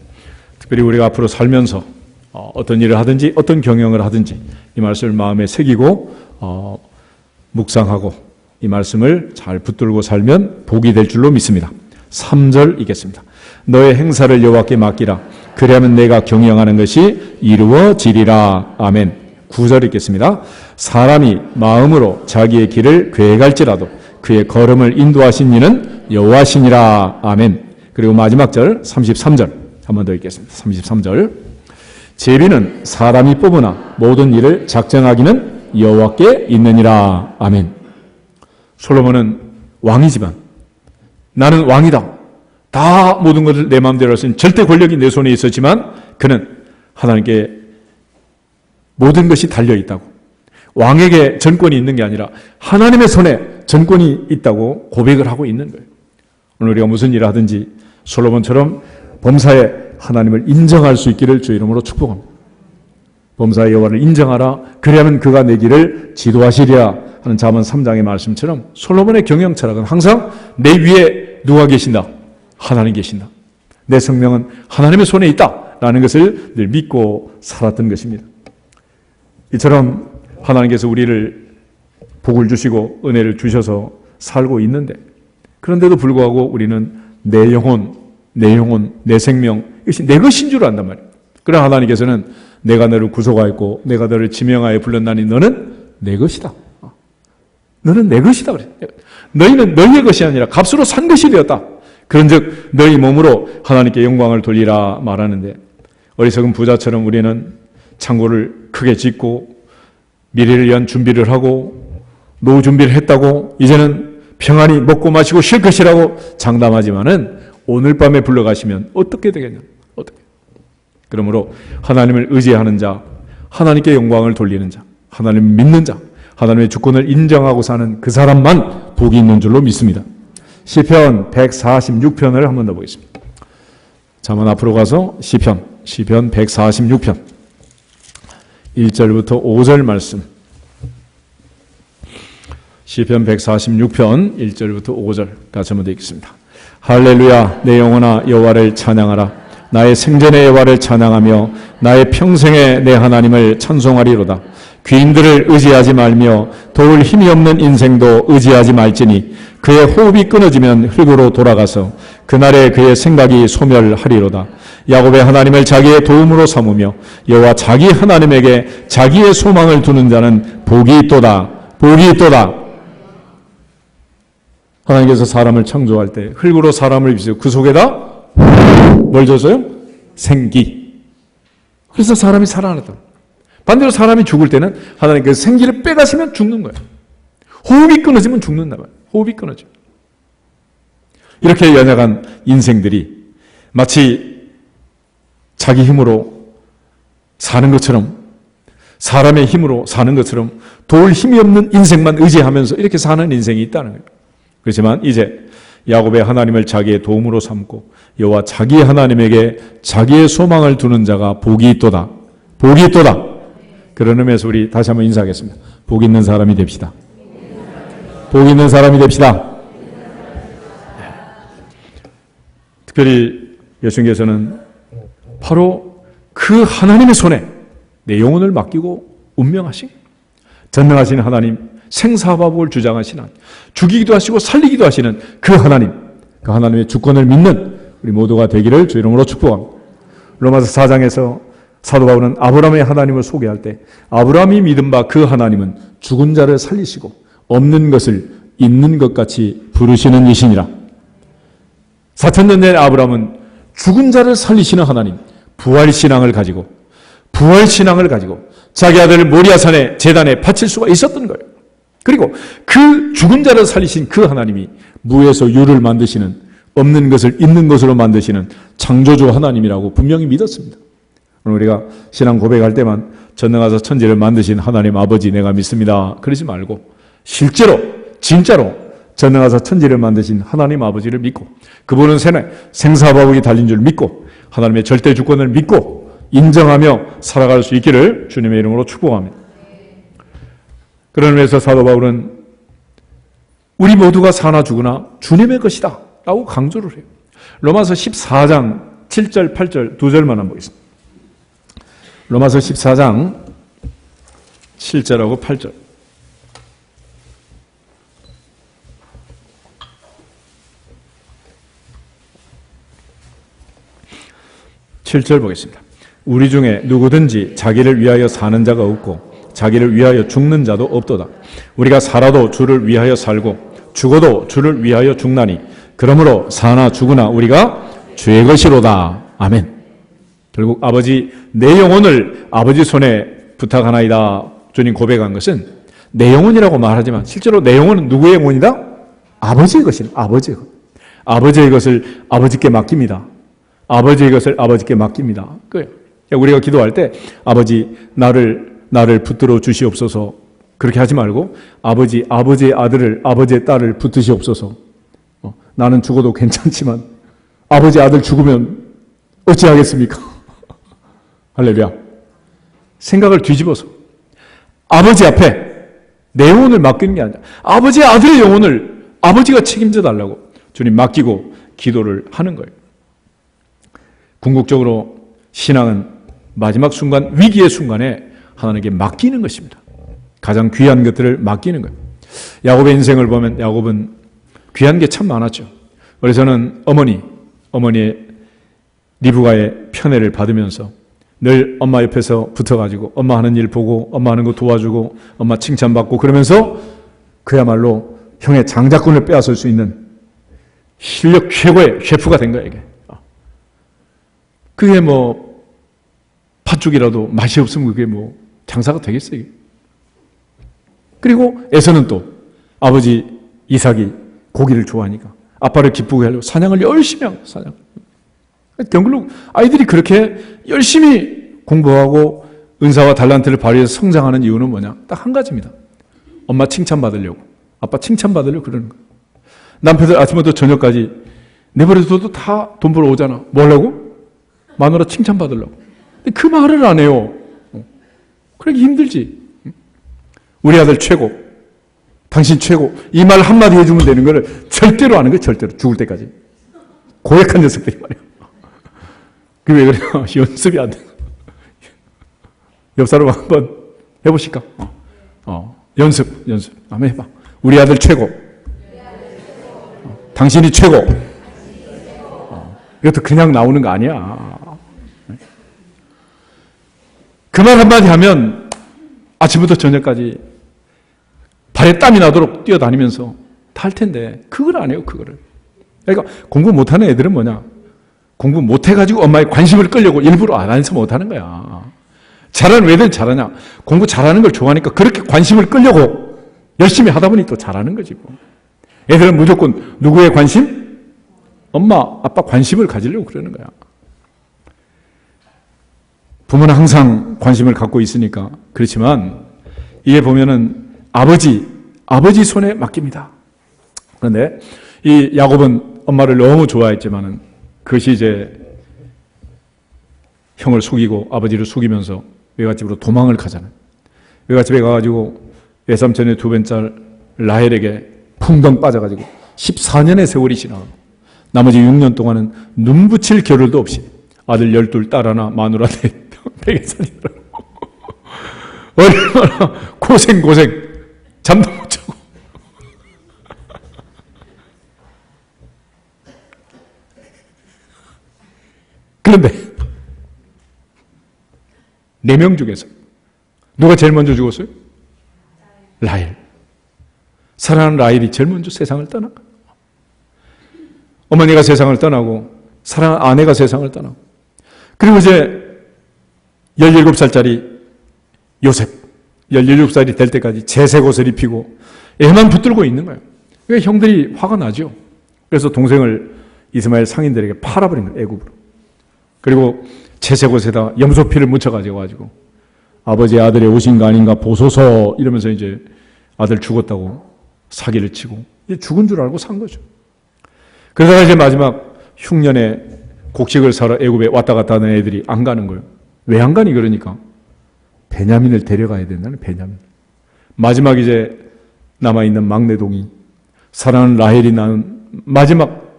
특별히 우리가 앞으로 살면서 어떤 일을 하든지 어떤 경영을 하든지 이 말씀을 마음에 새기고 묵상하고 이 말씀을 잘 붙들고 살면 복이 될 줄로 믿습니다. 3절 읽겠습니다. 너의 행사를 여호와께 맡기라. 그리하면 내가 경영하는 것이 이루어지리라. 아멘. 9절 읽겠습니다. 사람이 마음으로 자기의 길을 계획할지라도 그의 걸음을 인도하신 이는 여호와시니라. 아멘. 그리고 마지막 절 33절 한 번 더 읽겠습니다. 33절. 제비는 사람이 뽑으나 모든 일을 작정하기는 여호와께 있느니라. 아멘. 솔로몬은 왕이지만 나는 왕이다. 다 모든 것을 내 마음대로 할 수 있는 절대 권력이 내 손에 있었지만 그는 하나님께 모든 것이 달려있다고, 왕에게 전권이 있는 게 아니라 하나님의 손에 전권이 있다고 고백을 하고 있는 거예요. 오늘 우리가 무슨 일을 하든지 솔로몬처럼 범사에 하나님을 인정할 수 있기를 주 이름으로 축복합니다. 범사의 여호와를 인정하라. 그리하면 그가 내 길을 지도하시리라 하는 잠언 3장의 말씀처럼 솔로몬의 경영 철학은 항상 내 위에 누가 계신다? 하나님 계신다. 내 생명은 하나님의 손에 있다라는 것을 늘 믿고 살았던 것입니다. 이처럼 하나님께서 우리를 복을 주시고 은혜를 주셔서 살고 있는데, 그런데도 불구하고 우리는 내 영혼, 내 생명, 이것이 내 것인 줄 안단 말이에요. 그러나 하나님께서는 내가 너를 구속하였고 내가 너를 지명하여 불렀나니 너는 내 것이다. 너는 내 것이다. 그래. 너희는 너희의 것이 아니라 값으로 산 것이 되었다. 그런즉 너희 몸으로 하나님께 영광을 돌리라 말하는데, 어리석은 부자처럼 우리는 창고를 크게 짓고 미래를 위한 준비를 하고 노후 준비를 했다고 이제는 평안히 먹고 마시고 쉴 것이라고 장담하지만은 오늘 밤에 불러가시면 어떻게 되겠냐? 어떻게? 그러므로 하나님을 의지하는 자, 하나님께 영광을 돌리는 자, 하나님을 믿는 자, 하나님의 주권을 인정하고 사는 그 사람만 복이 있는 줄로 믿습니다. 시편 146편을 한 번 더 보겠습니다. 잠깐 앞으로 가서 시편 146편 1절부터 5절 말씀. 시편 146편 1절부터 5절 같이 한번 읽겠습니다. 할렐루야, 내 영혼아 여호와를 찬양하라. 나의 생전의 여호와를 찬양하며 나의 평생에 내 하나님을 찬송하리로다. 귀인들을 의지하지 말며 도울 힘이 없는 인생도 의지하지 말지니 그의 호흡이 끊어지면 흙으로 돌아가서 그날에 그의 생각이 소멸하리로다. 야곱의 하나님을 자기의 도움으로 삼으며 여호와 자기 하나님에게 자기의 소망을 두는 자는 복이 있도다. 복이 있도다. 하나님께서 사람을 창조할 때 흙으로 사람을 빚어 그 속에다 뭘 줬어요? 생기. 그래서 사람이 살아났다. 반대로 사람이 죽을 때는 하나님께서 생기를 빼가시면 죽는 거예요. 호흡이 끊어지면 죽는다 말이에요. 호흡이 끊어져. 이렇게 연약한 인생들이 마치 자기 힘으로 사는 것처럼, 사람의 힘으로 사는 것처럼 도울 힘이 없는 인생만 의지하면서 이렇게 사는 인생이 있다는 거예요. 그렇지만 이제 야곱의 하나님을 자기의 도움으로 삼고 여호와 자기 하나님에게 자기의 소망을 두는 자가 복이 있도다. 복이 있도다. 그런 의미에서 우리 다시 한번 인사하겠습니다. 복 있는 사람이 됩시다. 복 있는 사람이 됩시다. 특별히 예수님께서는 바로 그 하나님의 손에 내 영혼을 맡기고 운명하신, 전능하신 하나님, 생사화복을 주장하시는 하나님, 죽이기도 하시고 살리기도 하시는 그 하나님, 그 하나님의 주권을 믿는 우리 모두가 되기를 주 이름으로 축복합니다. 로마서 4장에서 사도 바울은 아브라함의 하나님을 소개할 때 아브라함이 믿은 바 그 하나님은 죽은 자를 살리시고 없는 것을 있는 것 같이 부르시는 이시니라. 4,000년 전 아브라함은 죽은 자를 살리시는 하나님, 부활신앙을 가지고 자기 아들을 모리아산의 제단에 바칠 수가 있었던 거예요. 그리고 그 죽은 자를 살리신 그 하나님이 무에서 유를 만드시는, 없는 것을 있는 것으로 만드시는 창조주 하나님이라고 분명히 믿었습니다. 오늘 우리가 신앙 고백할 때만 전능하사 천지를 만드신 하나님 아버지 내가 믿습니다 그러지 말고 실제로 진짜로 전능하사 천지를 만드신 하나님 아버지를 믿고 그분은 생사바복이 달린 줄 믿고 하나님의 절대 주권을 믿고 인정하며 살아갈 수 있기를 주님의 이름으로 축복합니다. 그런 의미에서 사도 바울은 우리 모두가 사나 죽으나 주님의 것이다 라고 강조를 해요. 로마서 14장 7절 8절 두 절만 한번 보겠습니다. 로마서 14장 7절하고 8절. 보겠습니다. 우리 중에 누구든지 자기를 위하여 사는 자가 없고 자기를 위하여 죽는 자도 없도다. 우리가 살아도 주를 위하여 살고 죽어도 주를 위하여 죽나니 그러므로 사나 죽으나 우리가 주의 것이로다. 아멘. 결국 아버지 내 영혼을 아버지 손에 부탁하나이다 주님 고백한 것은 내 영혼이라고 말하지만 실제로 내 영혼은 누구의 영혼이다? 아버지의 것이다. 아버지의 것. 아버지의 것을 아버지께 맡깁니다. 아버지의 것을 아버지께 맡깁니다. 우리가 기도할 때 아버지 나를 붙들어 주시옵소서 그렇게 하지 말고 아버지의 아들을 아버지의 딸을 붙드시옵소서. 나는 죽어도 괜찮지만 아버지 아들 죽으면 어찌하겠습니까? 할렐루야. 생각을 뒤집어서 아버지 앞에 내 영혼을 맡기는 게 아니라 아버지의 아들의 영혼을 아버지가 책임져 달라고 주님 맡기고 기도를 하는 거예요. 궁극적으로 신앙은 마지막 순간, 위기의 순간에 하나님께 맡기는 것입니다. 가장 귀한 것들을 맡기는 거예요. 야곱의 인생을 보면 야곱은 귀한 게 참 많았죠. 그래서는 어머니의 리브가의 편애를 받으면서 늘 엄마 옆에서 붙어가지고 엄마 하는 일 보고 엄마 하는 거 도와주고 엄마 칭찬받고 그러면서 그야말로 형의 장자권을 빼앗을 수 있는 실력 최고의 셰프가 된 거예요. 이게. 그게 팥죽이라도 맛이 없으면 그게 장사가 되겠어요. 이게. 그리고 에서는 또 아버지 이삭이 고기를 좋아하니까 아빠를 기쁘게 하려고 사냥을 열심히 하고 사냥. 결국 아이들이 그렇게 열심히 공부하고 은사와 달란트를 발휘해서 성장하는 이유는 뭐냐? 딱 한 가지입니다. 엄마 칭찬받으려고, 아빠 칭찬받으려고 그러는 거예요. 남편들 아침부터 저녁까지 내버려둬도 다 돈 벌어 오잖아. 뭐 하려고? 마누라 칭찬받으려고. 근데 그 말을 안 해요. 그러기 힘들지. 우리 아들 최고, 당신 최고, 이 말 한마디 해주면 되는 거를 절대로 안 하는 거예요. 절대로. 죽을 때까지. 고약한 녀석들이 말이에요. 그게 왜 그래요? 연습이 안 돼. 옆 사람 한번 해보실까? 연습. 한번 해봐. 우리 아들 최고. 당신이 최고. 이것도 그냥 나오는 거 아니야. 그 말 한마디 하면 아침부터 저녁까지 발에 땀이 나도록 뛰어다니면서 다 할 텐데 그걸 안 해요. 그거를. 그러니까 공부 못하는 애들은 뭐냐? 공부 못해가지고 엄마의 관심을 끌려고 일부러 안 해서 못하는 거야. 잘하는 애들 잘하냐? 공부 잘하는 걸 좋아하니까 그렇게 관심을 끌려고 열심히 하다 보니 또 잘하는 거지 뭐. 애들은 무조건 누구의 관심? 엄마, 아빠 관심을 가지려고 그러는 거야. 부모는 항상 관심을 갖고 있으니까 그렇지만 이게 보면은 아버지 손에 맡깁니다. 그런데 이 야곱은 엄마를 너무 좋아했지만은 그것이 이제 형을 속이고 아버지를 속이면서 외갓집으로 도망을 가잖아요. 외갓집에 가가지고 외삼촌의 두 번째 라헬에게 풍덩 빠져가지고 14년의 세월이 지나고 나머지 6년 동안은 눈 붙일 겨를도 없이 아들 12, 딸 하나, 마누라 100에 살이더라고. 얼마나 고생 잠도 못 자고. 그런데 4명 중에서 누가 제일 먼저 죽었어요? 라헬. 사랑하는 라헬이 제일 먼저 세상을 떠난 거예요. 어머니가 세상을 떠나고 사랑하는 아내가 세상을 떠나고, 그리고 이제 17살짜리 요셉, 17살이 될 때까지 재색 옷을 입히고 애만 붙들고 있는 거예요. 그러니까 형들이 화가 나죠. 그래서 동생을 이스마엘 상인들에게 팔아버린 거예요, 애굽으로. 그리고 재색 옷에다 염소피를 묻혀가지고 아버지의 아들의 옷인 거 아닌가 보소서 이러면서 이제 아들 죽었다고 사기를 치고 죽은 줄 알고 산 거죠. 그러다가 이제 마지막 흉년에 곡식을 사러 애굽에 왔다 갔다 하는 애들이 안 가는 거예요. 왜 안 가니? 그러니까 베냐민을 데려가야 된다는, 베냐민. 마지막 이제 남아있는 막내동이, 사랑하는 라헬이 낳은 마지막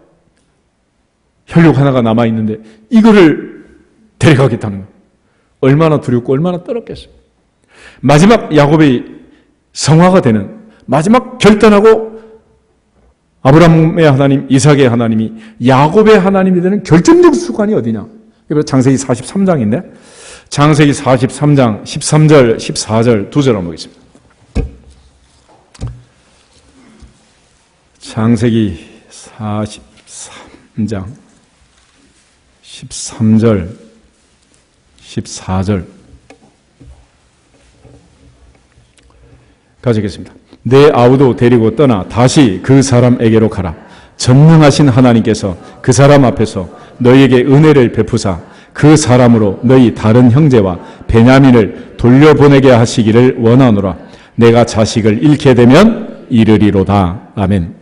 혈육 하나가 남아있는데 이거를 데려가겠다는 거예요. 얼마나 두렵고 얼마나 떨었겠어요. 마지막 야곱의 성화가 되는, 마지막 결단하고 아브라함의 하나님, 이삭의 하나님이 야곱의 하나님이 되는 결정적 순간이 어디냐? 그래서 창세기 43장인데 창세기 43장 13절, 14절 두 절 한번 보겠습니다. 창세기 43장 13절, 14절 가지겠습니다. 내 아우도 데리고 떠나 다시 그 사람에게로 가라. 전능하신 하나님께서 그 사람 앞에서 너희에게 은혜를 베푸사 그 사람으로 너희 다른 형제와 베냐민을 돌려보내게 하시기를 원하노라. 내가 자식을 잃게 되면 이르리로다. 아멘.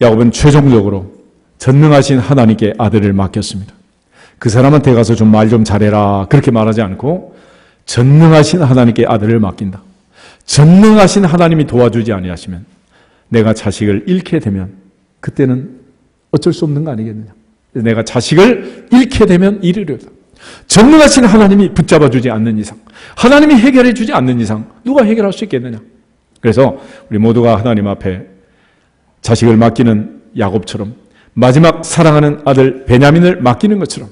야곱은 최종적으로 전능하신 하나님께 아들을 맡겼습니다. 그 사람한테 가서 좀 말 좀 잘해라 그렇게 말하지 않고 전능하신 하나님께 아들을 맡긴다. 전능하신 하나님이 도와주지 아니하시면 내가 자식을 잃게 되면 그때는 어쩔 수 없는 거 아니겠느냐. 내가 자식을 잃게 되면 이르려다. 전능하신 하나님이 붙잡아 주지 않는 이상, 하나님이 해결해 주지 않는 이상 누가 해결할 수 있겠느냐. 그래서 우리 모두가 하나님 앞에 자식을 맡기는 야곱처럼, 마지막 사랑하는 아들 베냐민을 맡기는 것처럼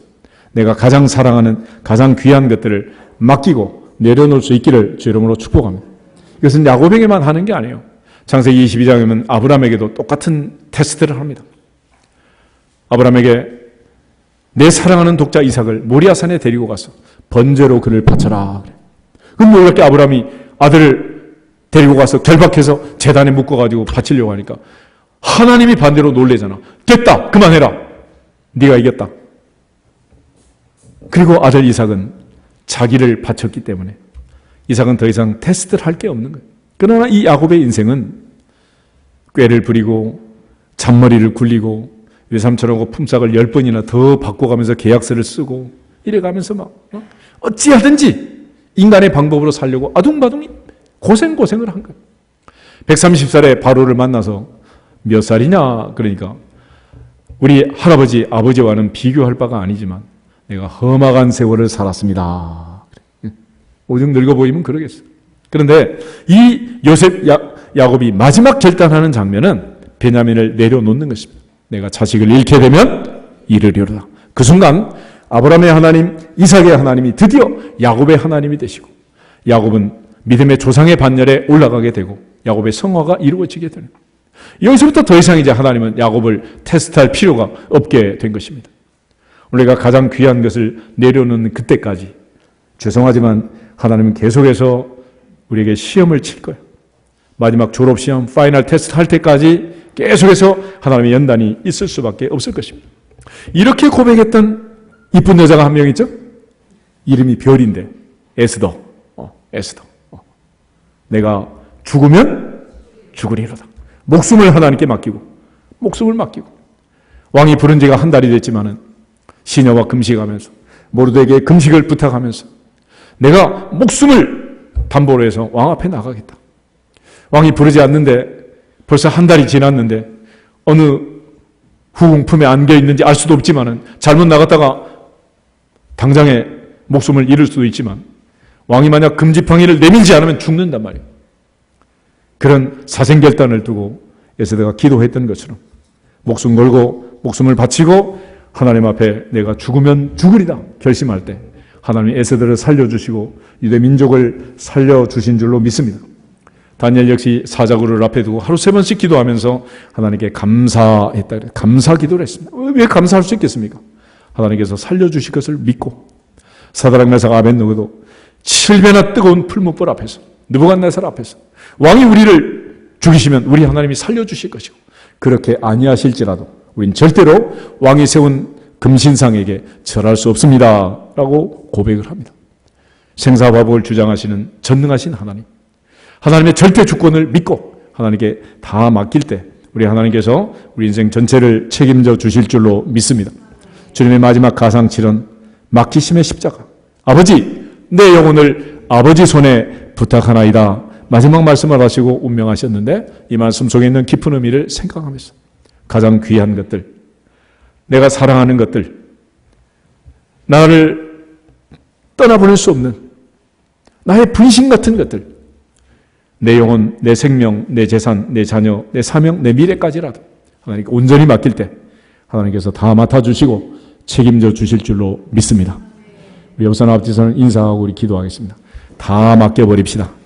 내가 가장 사랑하는 가장 귀한 것들을 맡기고 내려놓을 수 있기를 주 이름으로 축복합니다. 이것은 야곱에게만 하는 게 아니에요. 창세기 22장에 보면 아브라함에게도 똑같은 테스트를 합니다. 아브라함에게 내 사랑하는 독자 이삭을 모리아산에 데리고 가서 번제로 그를 바쳐라. 그럼 놀랍게 아브라함이 아들을 데리고 가서 결박해서 제단에 묶어가지고 바치려고 하니까 하나님이 반대로 놀래잖아. 됐다, 그만해라, 네가 이겼다. 그리고 아들 이삭은 자기를 바쳤기 때문에 이삭은 더 이상 테스트를 할 게 없는 거예요. 그러나 이 야곱의 인생은 꾀를 부리고 잔머리를 굴리고 외삼촌하고 품삯을 10번이나 더 바꿔가면서 계약서를 쓰고 이래가면서 막 어찌하든지 인간의 방법으로 살려고 아둥바둥 고생을 한 거예요. 130살에 바로를 만나서 몇 살이냐 그러니까 우리 할아버지 아버지와는 비교할 바가 아니지만 내가 험악한 세월을 살았습니다. 오죽 늙어 보이면 그러겠어요. 그런데 이 요셉 야곱이 마지막 결단하는 장면은 베냐민을 내려놓는 것입니다. 내가 자식을 잃게 되면 이르리로다. 그 순간 아브라함의 하나님, 이삭의 하나님이 드디어 야곱의 하나님이 되시고 야곱은 믿음의 조상의 반열에 올라가게 되고 야곱의 성화가 이루어지게 되는 거예요. 여기서부터 더 이상 이제 하나님은 야곱을 테스트할 필요가 없게 된 것입니다. 우리가 가장 귀한 것을 내려놓는 그때까지 죄송하지만 하나님은 계속해서 우리에게 시험을 칠 거예요. 마지막 졸업시험, 파이널 테스트 할 때까지 계속해서 하나님의 연단이 있을 수밖에 없을 것입니다. 이렇게 고백했던 이쁜 여자가 한 명 있죠? 이름이 별인데 에스더. 에스더. 내가 죽으면 죽으리로다. 목숨을 하나님께 맡기고 왕이 부른 지가 한 달이 됐지만은 시녀와 금식하면서 모르드에게 금식을 부탁하면서 내가 목숨을 담보로 해서 왕 앞에 나가겠다. 왕이 부르지 않는데 벌써 한 달이 지났는데 어느 후궁품에 안겨 있는지 알 수도 없지만은 잘못 나갔다가 당장에 목숨을 잃을 수도 있지만 왕이 만약 금지팡이를 내밀지 않으면 죽는단 말이에요. 그런 사생결단을 두고 에스더가 기도했던 것처럼 목숨 걸고 목숨을 바치고 하나님 앞에 내가 죽으면 죽으리다 결심할 때 하나님이 에스더를 살려주시고 유대 민족을 살려주신 줄로 믿습니다. 다니엘 역시 사자굴을 앞에 두고 하루 3번씩 기도하면서 하나님께 감사했다. 감사 기도를 했습니다. 왜 감사할 수 있겠습니까? 하나님께서 살려주실 것을 믿고 사드락 메삭 아벳느고도 7배나 뜨거운 풀무불 앞에서 느부갓네살 앞에서 왕이 우리를 죽이시면 우리 하나님이 살려주실 것이고 그렇게 아니하실지라도 우린 절대로 왕이 세운 금신상에게 절할 수 없습니다 라고 고백을 합니다. 생사화복을 주장하시는 전능하신 하나님, 하나님의 절대 주권을 믿고 하나님께 다 맡길 때 우리 하나님께서 우리 인생 전체를 책임져 주실 줄로 믿습니다. 주님의 마지막 가상칠은 맡기심의 십자가. 아버지, 내 영혼을 아버지 손에 부탁하나이다. 마지막 말씀을 하시고 운명하셨는데 이 말씀 속에 있는 깊은 의미를 생각하면서 가장 귀한 것들, 내가 사랑하는 것들, 나를 떠나보낼 수 없는 나의 분신 같은 것들, 내 영혼, 내 생명, 내 재산, 내 자녀, 내 사명, 내 미래까지라도 하나님께 온전히 맡길 때 하나님께서 다 맡아주시고 책임져 주실 줄로 믿습니다. 우리 여기서 아버지서는 인사하고 우리 기도하겠습니다. 다 맡겨버립시다.